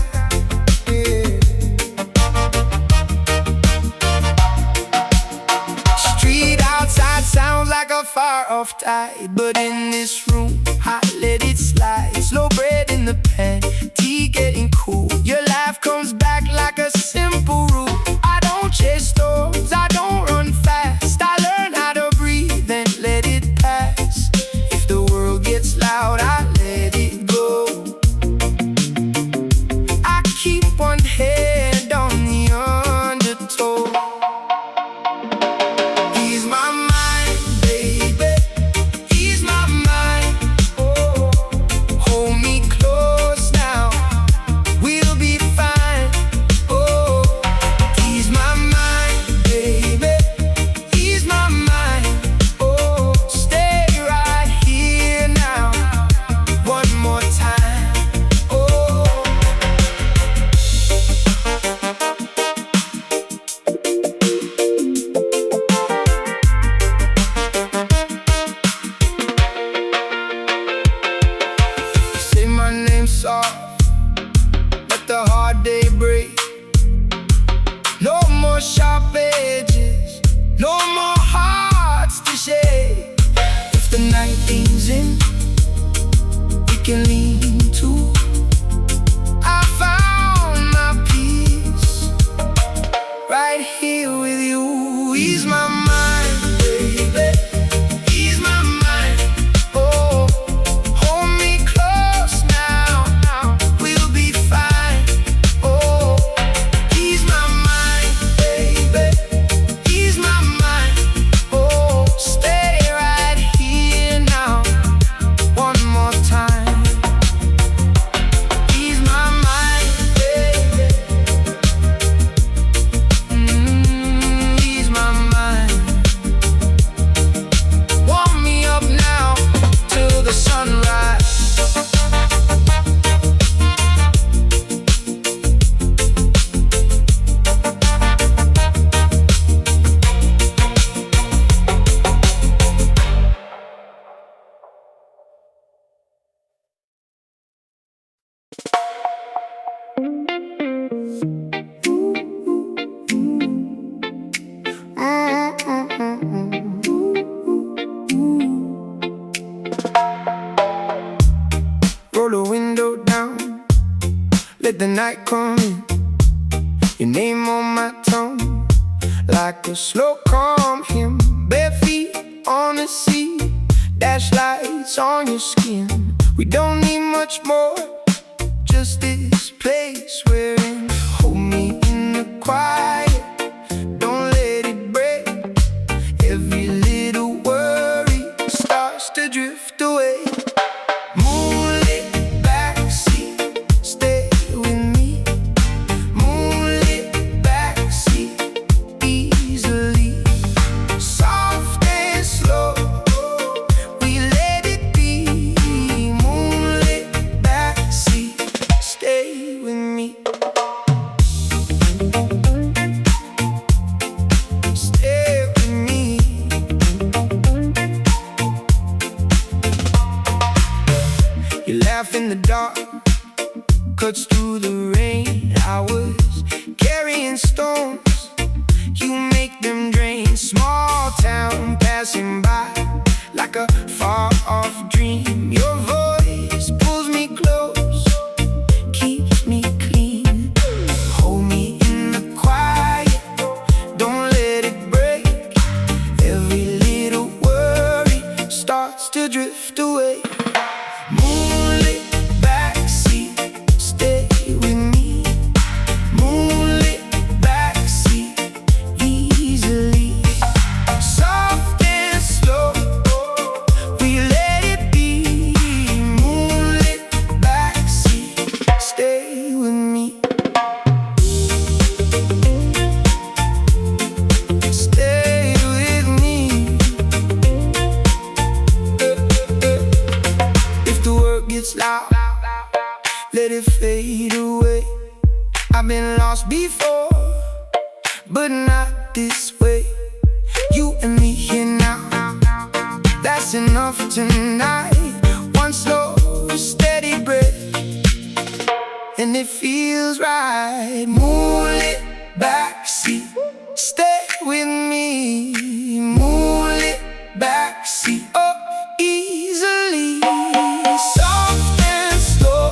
yeah. Street outside sounds like a far-off tide, but in this room, I let it slide. Slow bread in the pan, tea getting cool. Your laugh comes back like a simple rule. I don't chase storms, I don't run fast. I learn how to breathe and let it pass. If the world gets loud, I let it go. I keep one hand on the undertow. Ease my mind, baby, ease my mind. Oh, hold me close now, we'll be fine. Oh, ease my mind, baby, ease my mind. Oh, stay right here now, one more time. Oh, say my name soft, let the hard day break. No more sharp edges, no more hearts to shake. If the night leans in, we can lean too. I found my peace right here with you. Ease my mind, baby, ease my mind. Oh, hold me close now, we'll be fine. Oh, ease my mind, baby, ease my mind. Oh, stay right here now, one more time. Ease my mind, baby, ease my mind. Warm me up now till the sunrise. Roll the window down, let the night come in. Your name on my tongue, like a slow calm hymn. Bare feet on the sea, dash lights on your skin. We don't need much more, just this place we're in. Hold me in the quiet, don't let it break. Every little worry starts to drift away. Moonlit backseat, stay with me. Moonlit backseat, easily. Soft and slow, we let it be. Moonlit backseat, stay with me. before, but not this way. You and me here now, that's enough tonight. One slow, steady breath, and it feels right. Moonlit backseat, stay with me. Moonlit backseat, oh, easily. Soft and slow,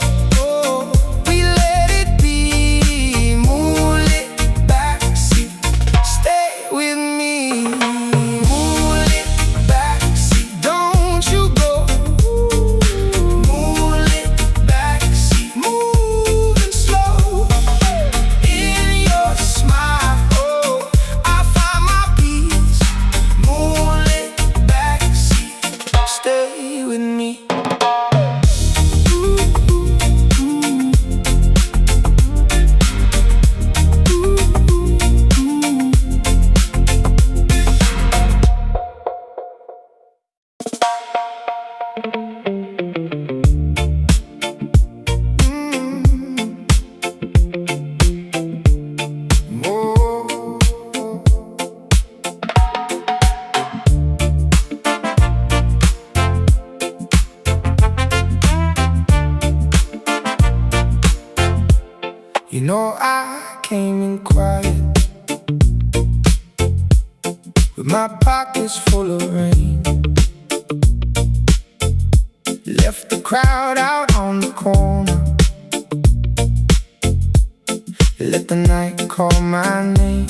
we let it be. Moonlit backseat, stay with me. Moonlit backseat, don't you go. Moonlit backseat, moving slow. In your smile, oh, I find my peace. Moonlit backseat, stay with me. You know I came in quiet, with my pockets full of rain. Left the crowd out on the corner, let the night call my name.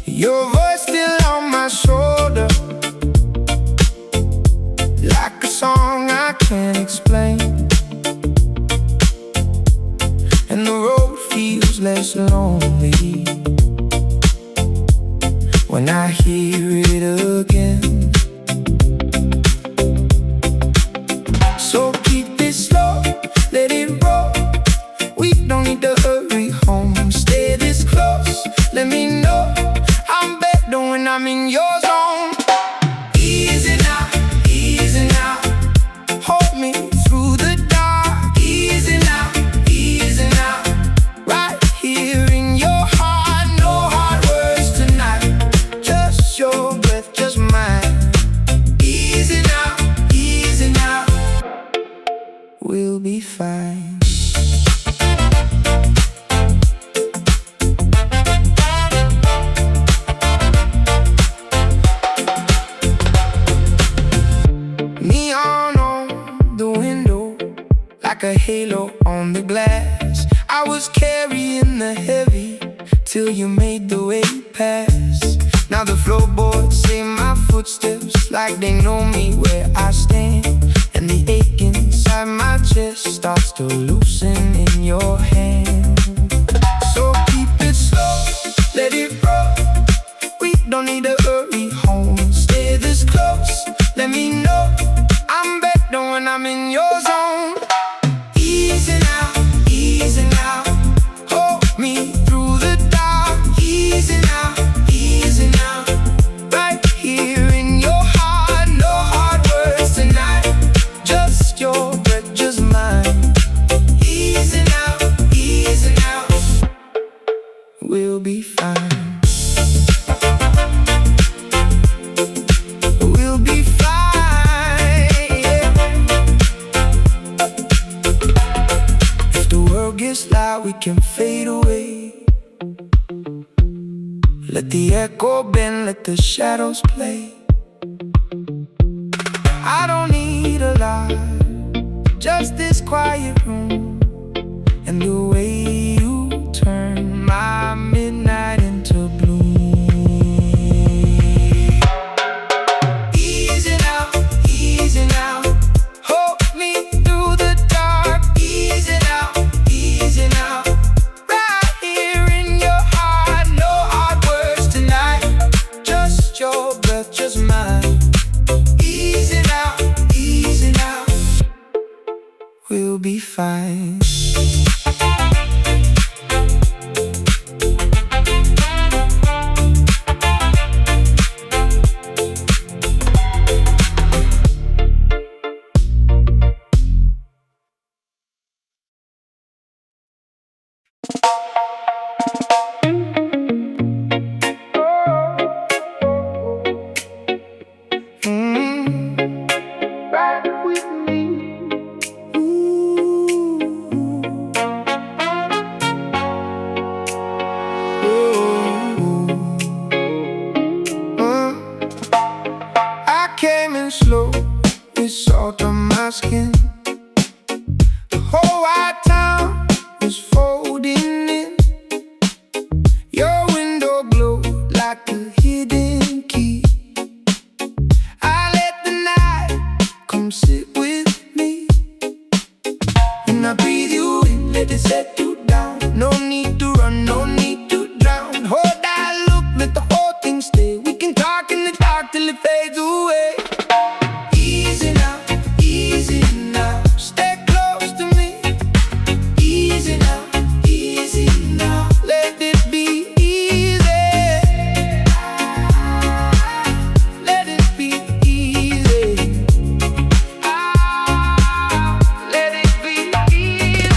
Your voice still on my shoulder, like a song I can't explain. And the road feels less lonely when I hear it again. So keep it slow, let it roll. We don't need to hurry home. Stay this close, let me know I'm better when I'm in your zone. Easy now, easy now. Hold me through the dark. Easy now, easy now. Right here in your heart, no hard words tonight. Just your breath, just mine. Easy now, easy now. We'll be fine. Neon on the window, like a halo on the glass. I was carrying the heavy till you made the way past. Now the floorboards say my footsteps, like they know me where I stand. And the ache inside my chest starts to loosen in your hand. So keep it slow, let it roll. We don't need to hurry home. Stay this close, let me know I'm better when I'm in your zone. Easy now, easy now. Hold me through the dark. Easy now, easy now. Right here in your heart, no hard words tonight. Just your breath, just mine. Easy now, easy now. We'll be fine. We'll be fine, yeah. If the world gets loud, we can fade away. Let the echo bend, let the shadows play. I don't need a lot, just this quiet room, and the way you turn my midnight into bloom. Easy now, easy now. Hold me through the dark. Easy now, easy now. Right here in your heart, no hard words tonight. Just your breath, just mine. Easy now, easy now. We'll be fine. No need to run, no need to drown. Hold that look, let the whole thing stay. We can talk in the dark till it fades away. Easy now, easy now. Stay close to me. Easy now, easy now. Let it be easy. Let it be easy. Let it be easy.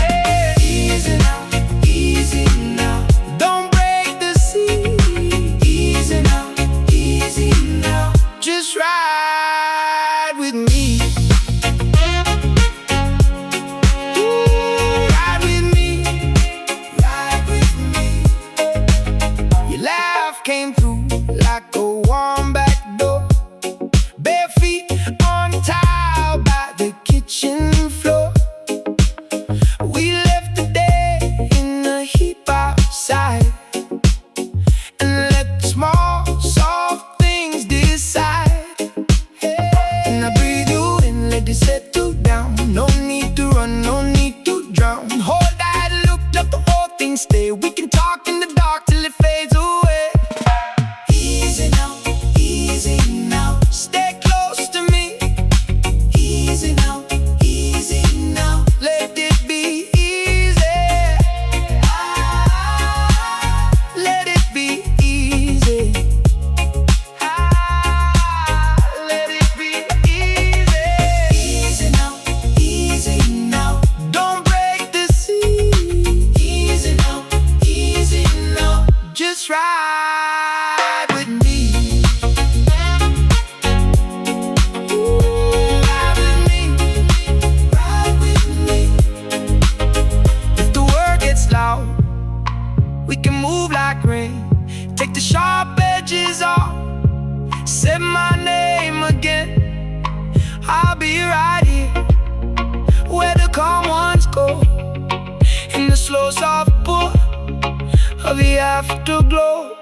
Easy now, easy now. Don't break the sea. Easy now, easy now. Just ride with me. Ride with me. Ride with me. Your laugh came through like a warm back door. Bare feet on tile by the kitchen floor. We left the day in a heap outside and let the small, soft things decide. And I breathe you in, let it settle down. No need to run, no need to drown. Hold that, looked up, the whole thing stay. We can talk in the dark till it fades away. Easy now, easy now. Stay close to me. Easy now, easy now. Let it be easy. Let it be easy. Let it be easy. Easy now, easy now. Don't break the sea. Easy now, easy now. Just ride with me. Ride with me. Ride with me. If the word gets loud, we can move like rain. Take the sharp edges off. Say my name again. I'll be right here where the calm ones go. In the slow soft pour of the afterglow.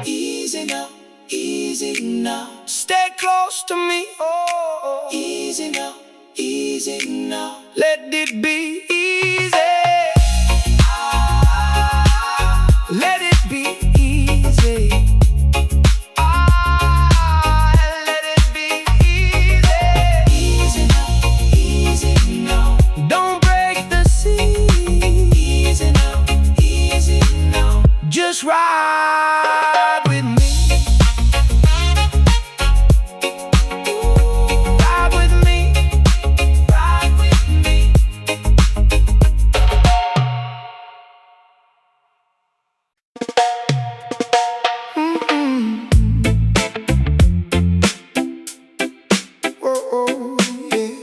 Easy now, easy now. Stay close to me. Oh, easy now, easy now. Let it be easy. Let it be easy. Let it be easy. Easy now, easy now. Don't break the sea. Easy now, easy now. Just ride with me. Ride with me. Ride with me. Whoa, yeah.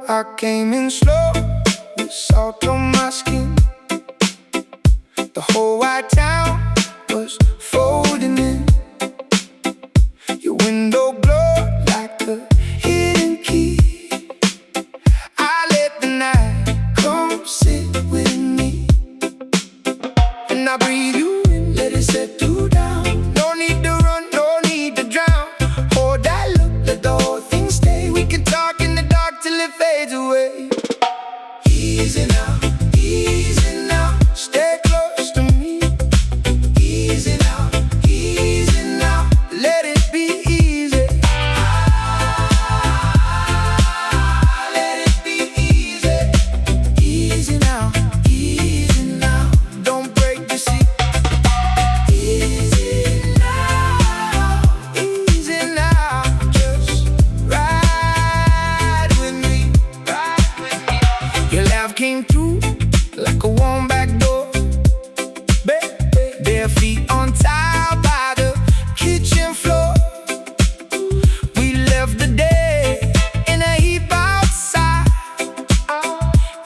I came in slow with salt on my skin. The whole white town was folding in. Your window glowed like a hidden key. I let the night come sit with me. And I breathe you in, let it settle down. No need to run, no need to drown. Hold that look, let the whole thing stay. We can talk in the dark till it fades away. Easy now, easy now. Stay close to me. Easy now, easy now. Let it be easy. Let it be easy. Easy now, easy now. Don't break the sea. Easy now, easy now. Just ride with me. Ride with me. Your laugh came through like a warm back door. Bare feet on tile by the kitchen floor. We left the day in a heap outside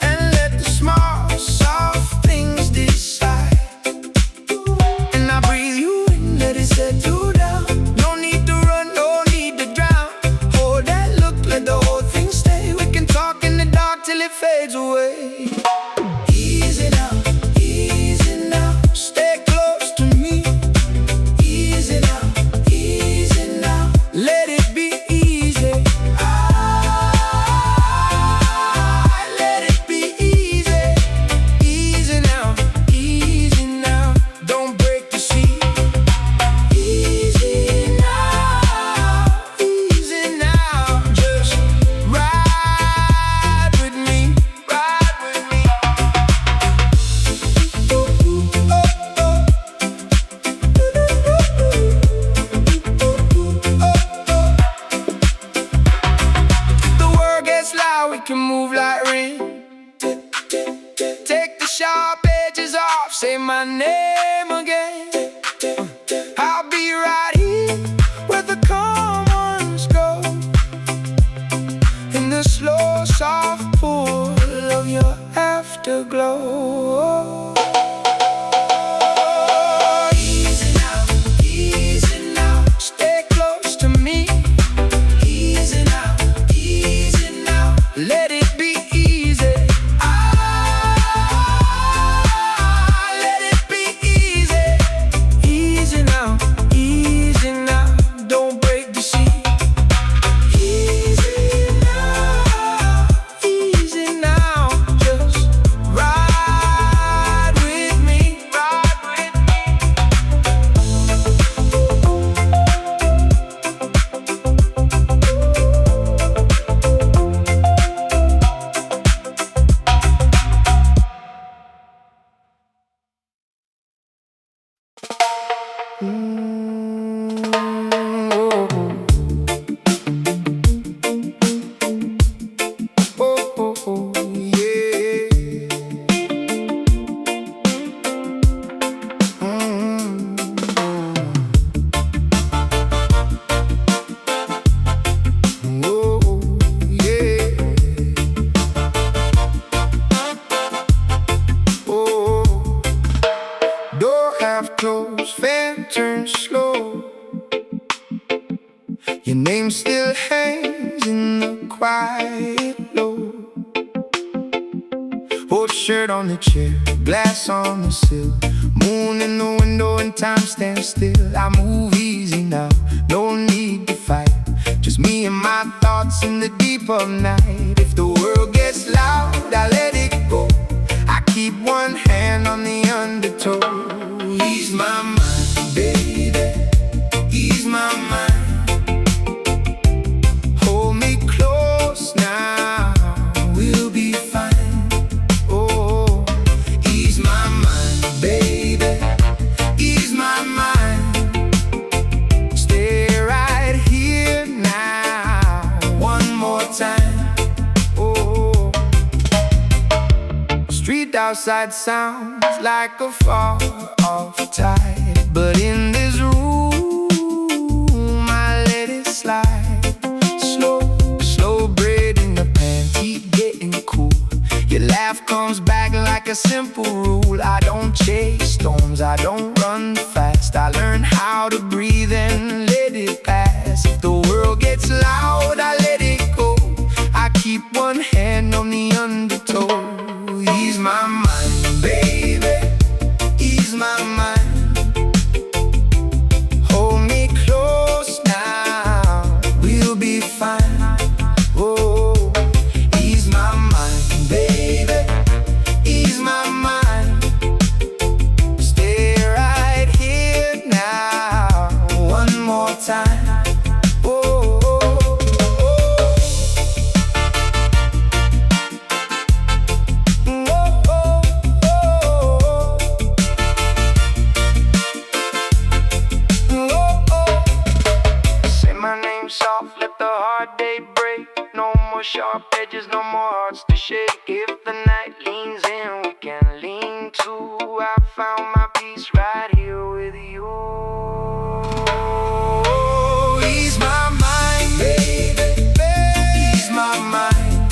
and let the small, soft things decide. And I breathe you in, let it settle down. No need to run, no need to drown. Hold that look, let the whole thing stay. We can talk in the dark till it fades away. move like rain. Take the sharp edges off, say my name again. I'll be right here where the calm ones go, in the slow, soft pull of your afterglow. Easy now, easy now. Stay close to me. Easy now, easy now. Let it be easy. Let it be easy. Easy now, easy now. Don't break the sheet. Easy now, easy now. Just ride with me, ride with me. Door half closed, fan turns slow. Your name still hangs in the quiet low. Old shirt on the chair, glass on the sill. Moon in the window and time stands still. I move easy now, no need to fight. Just me and my thoughts in the deep of night. If the world gets loud, I let it go. I keep one hand on the undertow. Ease my mind, baby, ease my mind. Hold me close now, we'll be fine. Oh, ease my mind, baby, ease my mind. Stay right here now, one more time. Oh, street outside sounds like a far-off tide, but in this room I let it slide. Slow, slow bread in the panty, getting cool. Your laugh comes back like a simple rule. I don't chase storms, I don't run fast. I learn how to breathe and let it pass. If the world gets loud, I let it go. I keep one hand on the undertow. Ease my mind, baby, ease my mind. Hold me close now, we'll be fine. Oh, ease my mind, baby, ease my mind. Stay right here now, one more time. Oh, oh, soft, let the hard day break. No more sharp edges, no more hearts to shake. If the night leans in, we can lean too. I found my peace right here with you. Ease my mind, baby, ease my mind.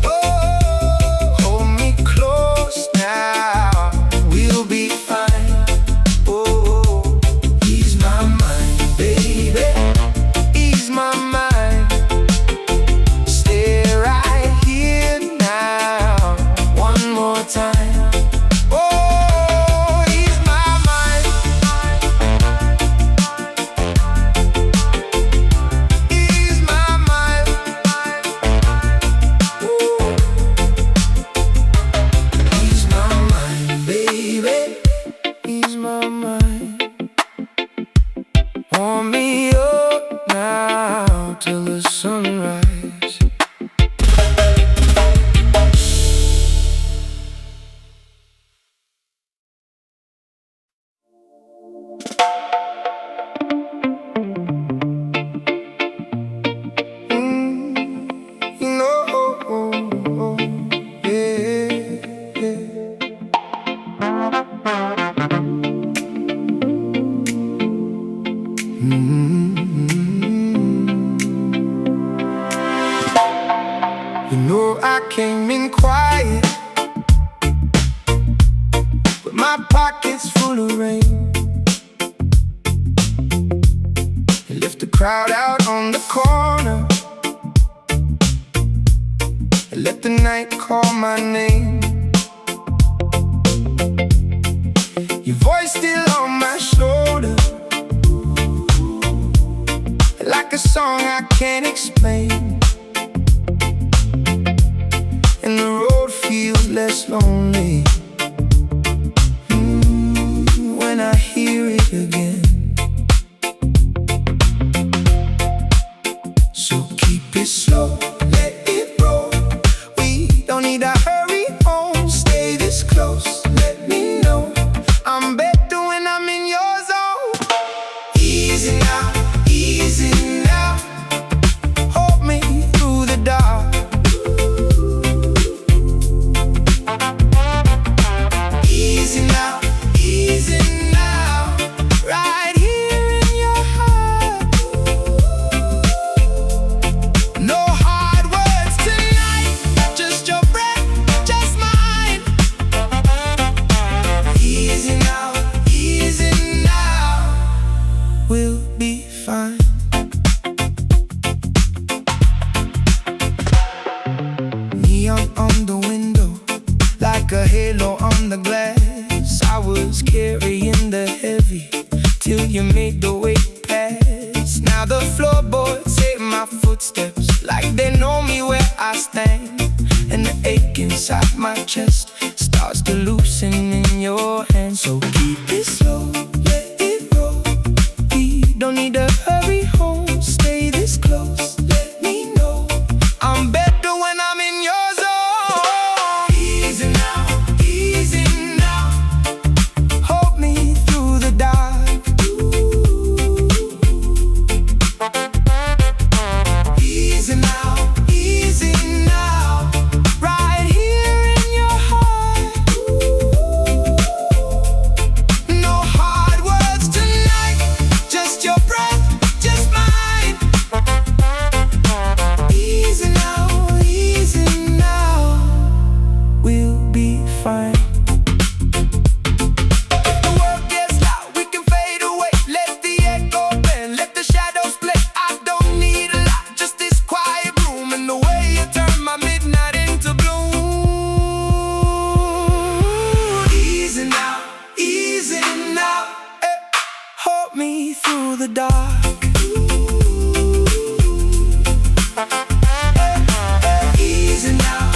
Oh, hold me close now, we'll be fine. Oh, ease my mind, baby, ease my mind. Stay right here now, one more time. Oh, ease know I came in quiet, with my pockets full of rain, and left the crowd out on the corner, and let the night call my name. Your voice still on my shoulder, like a song I can't explain, and the road feels less lonely when I hear it again. So keep it slow, let it roll. We don't need a hurry home. Stay this close, let me know I'm better when I'm in your zone. Easy now, easy now. Hold me through the dark. Easy now, easy now. Right here in your heart. No hard words tonight, just your breath, just mine. Easy now, we'll be fine. Neon on the window, like a halo on the glass. I was carrying the heavy till you made the weight pass. Now the floorboards say my footsteps, like they know me where I stand. And the ache inside my chest starts to loosen in your hand. So keep it slow, let it roll. We don't need to hurry home. Stay this close, let me know I'm better when I'm in your zone. Easy now, easy now. Hold me through the dark. Easy now, right here in your heart. No hard words tonight, just your breath, just mine. Easy now, we'll be fine. If the world gets loud, we can fade away. Let the echo bend, let the shadows play. I don't need a lot, just this quiet room, and the way you turn my midnight into bloom. Easy now, eh. Hold me through the dark. Easy now,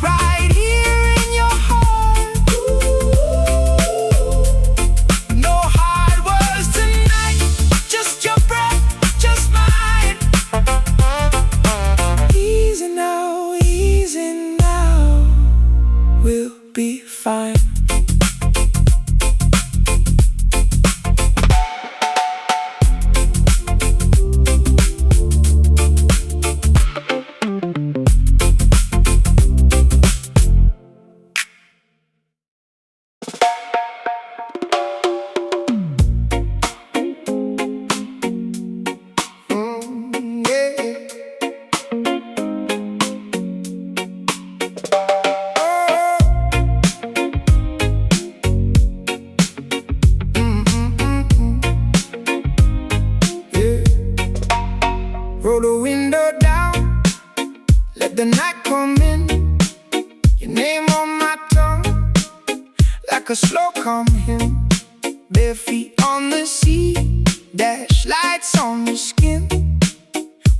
right here in your heart. No hard words tonight, just your breath, just mine. Easy now, we'll be fine. Roll the window down, let the night come in. Your name on my tongue, like a slow calm hymn. Bare feet on the sea, dash lights on the skin.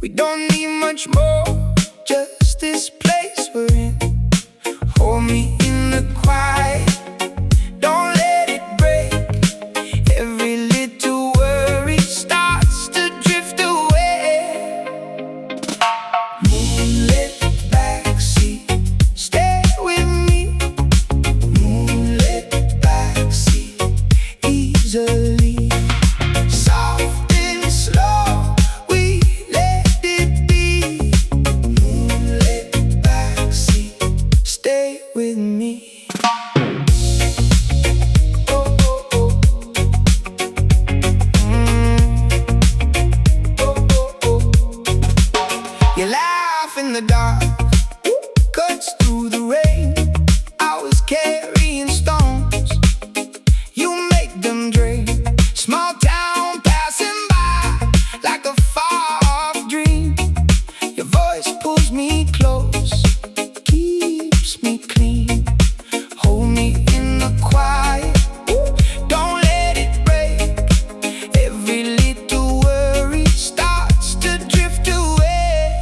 We don't need much more, just this place we're in. Hold me in the quiet, don't let it break. Every little worry starts to drift away. Moonlit backseat, stay with me. Moonlit backseat, easily. Soft and slow, we let it be. Moonlit laugh in the dark, cuts through the rain. I was carrying stones, you make them drain. Small town passing by like a far-off dream. Your voice pulls me close, keeps me clean. Hold me in the quiet, don't let it break. Every little worry starts to drift away.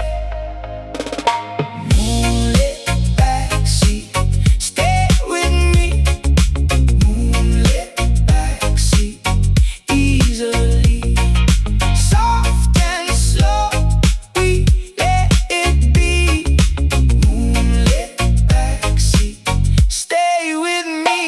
Moonlit backseat, stay with me. Moonlit backseat, easily. Soft and slow, we let it be. Moonlit backseat, stay with me.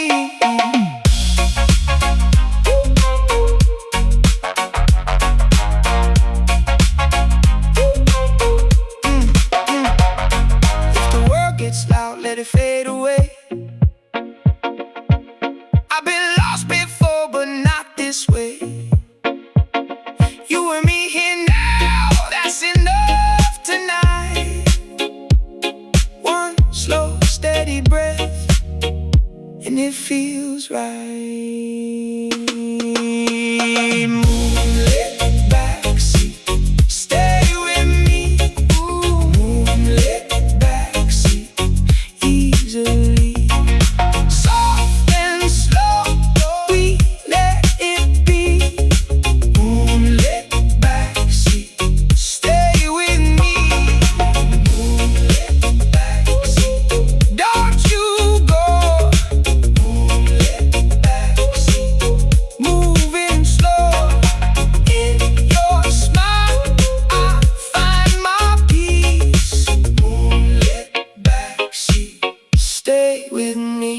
If the world gets loud, let it fade away. I've been lost before, but not this way. You and me here now, that's enough tonight. One slow, steady breath, and it feels right. Moonlit backseat, stay with me. Ooh, moonlit backseat, easily. Soft and slow, we let it be. Moonlit backseat, stay with me. Moonlit backseat, don't you go. Moonlit backseat, moving slow. In your smile, I find my peace. Moonlit backseat, stay with me.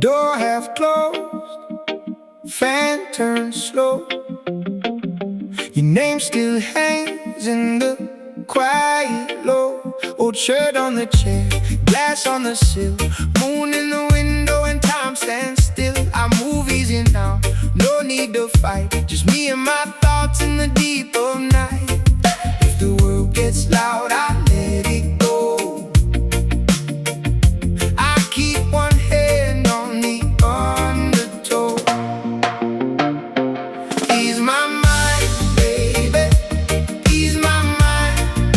Door half closed, fan turns slow. Your name still hangs in the quiet low. Old shirt on the chair, glass on the sill. Moon in the window and time stands still. I move easy now, no need to fight. Just me and my thoughts in the deep of night. If the world gets loud, I let it go. I keep one hand on the undertow. Ease my mind, baby, ease my mind.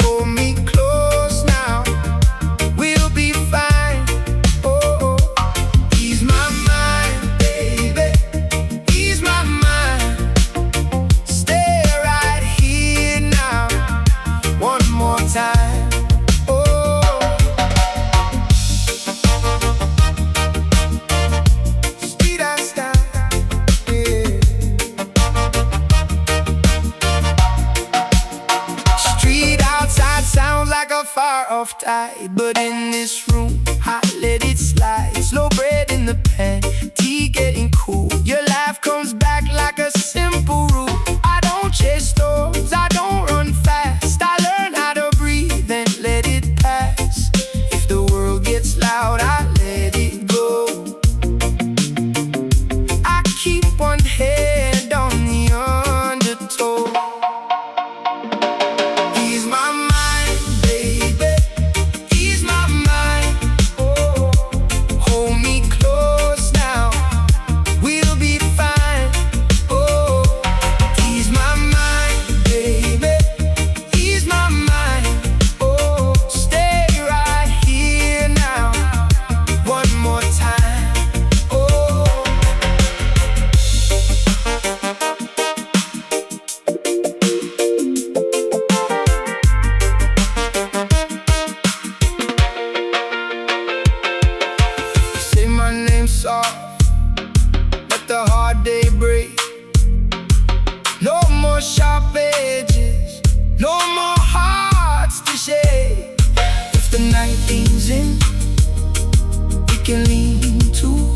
Hold me close now, we'll be fine. Oh, ease my mind, baby, ease my mind. Stay right here now, one more time. Oh, street I stand, yeah. Street outside sounds like a far-off tide, but in this room, I let it slide. Slow bread in the pan, tea getting cool. Your laugh comes back like a simple rule. I don't chase storms, I don't run fast. I learn how to breathe and let it pass. If the world gets loud, I let it go. I keep one hand on the undertow. Ease my mind, baby, ease my mind. reason we can lean to.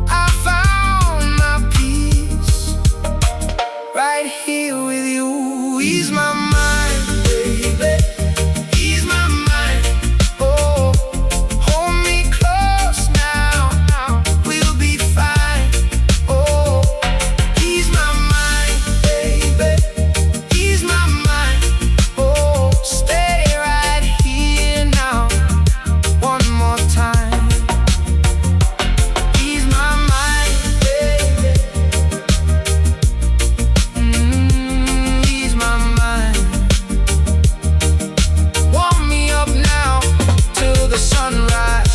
I found my peace right here with you. Ease my mind, baby. Ease my mind. Oh, hold me close now. We'll be fine. Oh, ease my mind, baby. Ease my mind. Oh, stay right here now. One more time. Ease my mind, baby. Ease my mind. Warm me up now till the sunrise.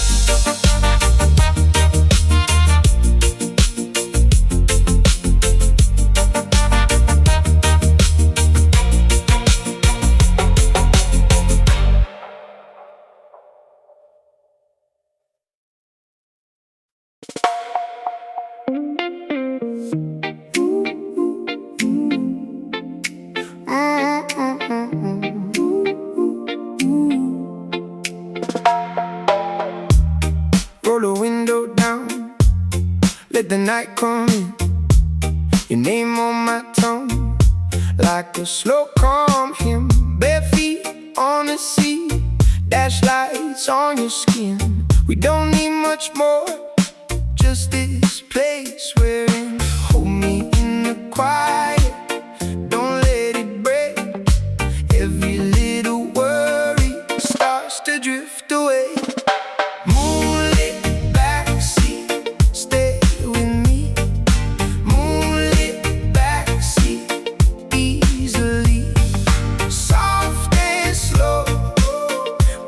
Roll the window down, let the night come in. Your name on my tongue, like a slow calm hymn. Bare feet on the sea, dash lights on your skin. We don't need much more, just this place we're in. Hold me in the quiet, don't let it break. Every little worry starts to drift away. Moonlit backseat, stay with me. Moonlit backseat, easily. Soft and slow,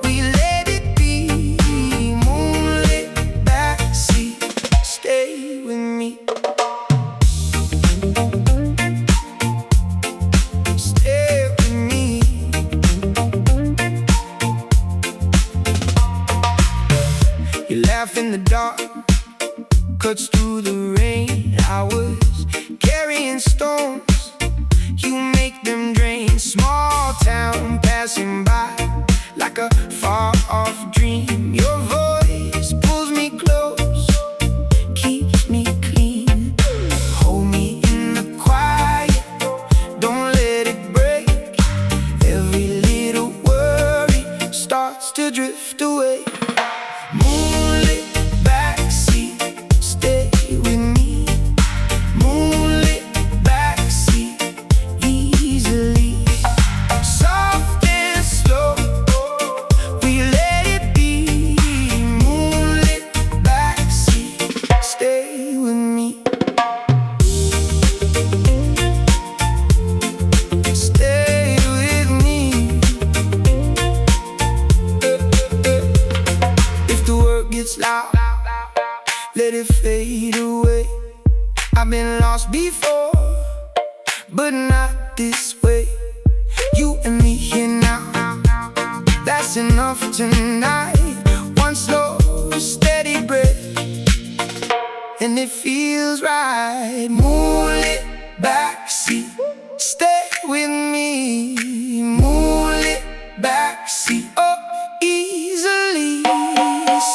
we let it be. Moonlit backseat, stay with me. Stay with me. You laugh in the dark, cuts through the rain. I was carrying stones, you make them drain. Small town passing by, like a far-off dream. Your voice pulls me close, keeps me clean. Hold me in the quiet, don't let it break. Every little worry starts to drift away. Moonlit backseat, stay with me. Moonlit backseat, easily. Soft and slow, we let it be. Moonlit backseat, stay with me. Stay with me. If the world gets loud, let it fade away. I've been lost before, but not this way. You and me here now, that's enough tonight. One slow, steady breath, and it feels right. Moonlit backseat, stay with me. Moonlit backseat, oh, easily.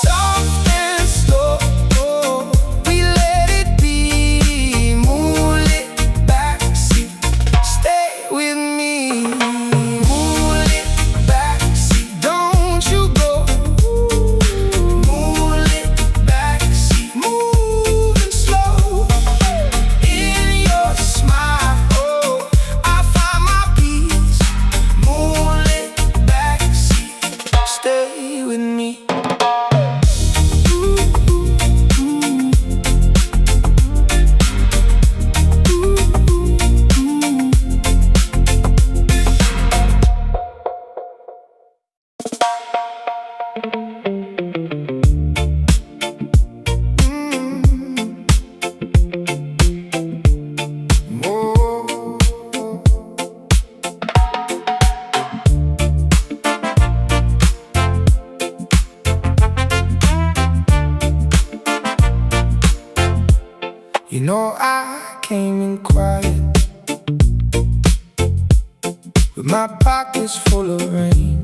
Soft and slow, we let it be. Moonlit backseat, stay with me. Moonlit backseat, don't you go. Moonlit backseat, moving slow. In your smile, oh, I find my peace. Moonlit backseat, stay with me. You know I came in quiet, with my pockets full of rain.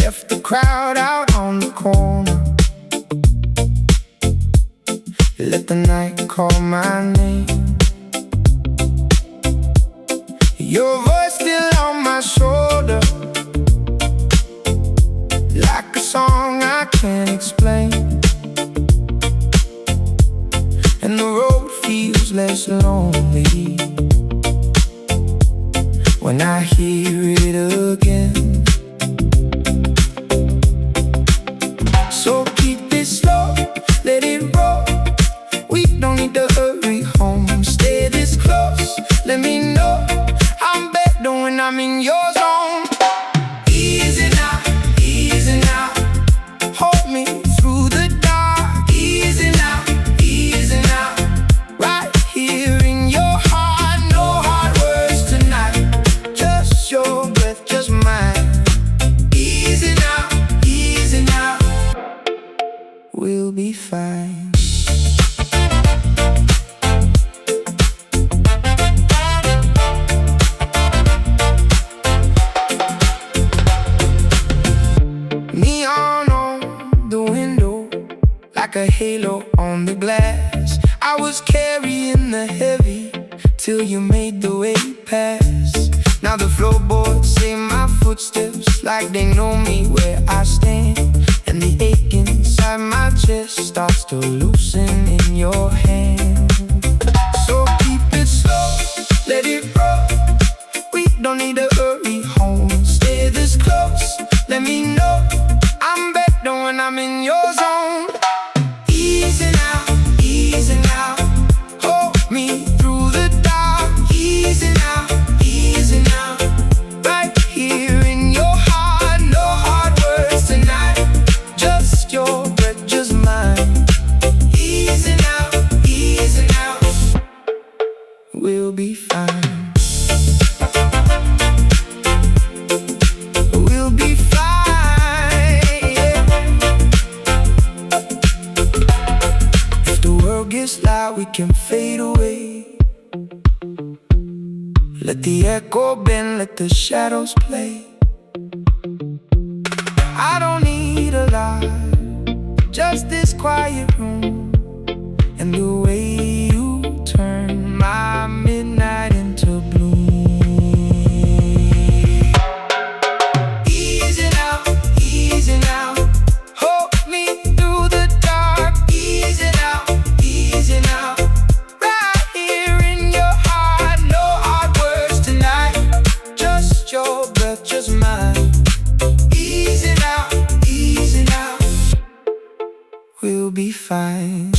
left the crowd out on the corner. Let the night call my name. Your voice still on my shoulder, like a song I can't explain. And the road feels less lonely when I hear it again. So keep it slow, let it roll. We don't need to hurry home. Stay this close, let me know I'm better when I'm in your zone. Easy now, easy now. Hold me through the dark. Easy now, easy now. Right here in your heart, no hard words tonight. Just your breath, just mine. Easy now, easy now. We'll be fine. Neon on the window, like a halo on the glass. I was carrying the heavy till you made the way past. Now the floorboards say my footsteps, like they know me where I stand. And the ache inside my chest starts to loosen in your hand. So keep it slow, let it roll. We don't need to hurry home. Stay this close, let me know I'm better when I'm in your zone. Easy now, easy now. Hold me through the dark. Easy now, easy now. Right here in your heart, no hard words tonight. Just your breath, just mine. Easy now, easy now. We'll be fine. We'll be fine, yeah. If the world gets loud, we can fade away. Let the echo bend, let the shadows play. I don't need a lot, just this quiet room and the way you turn my midnight into bloom. Easy now, easy now. Hold me through the dark. Easy now, easy now. Right here in your heart, no hard words tonight. Just your breath, just mine. Easy now, easy now. We'll be fine.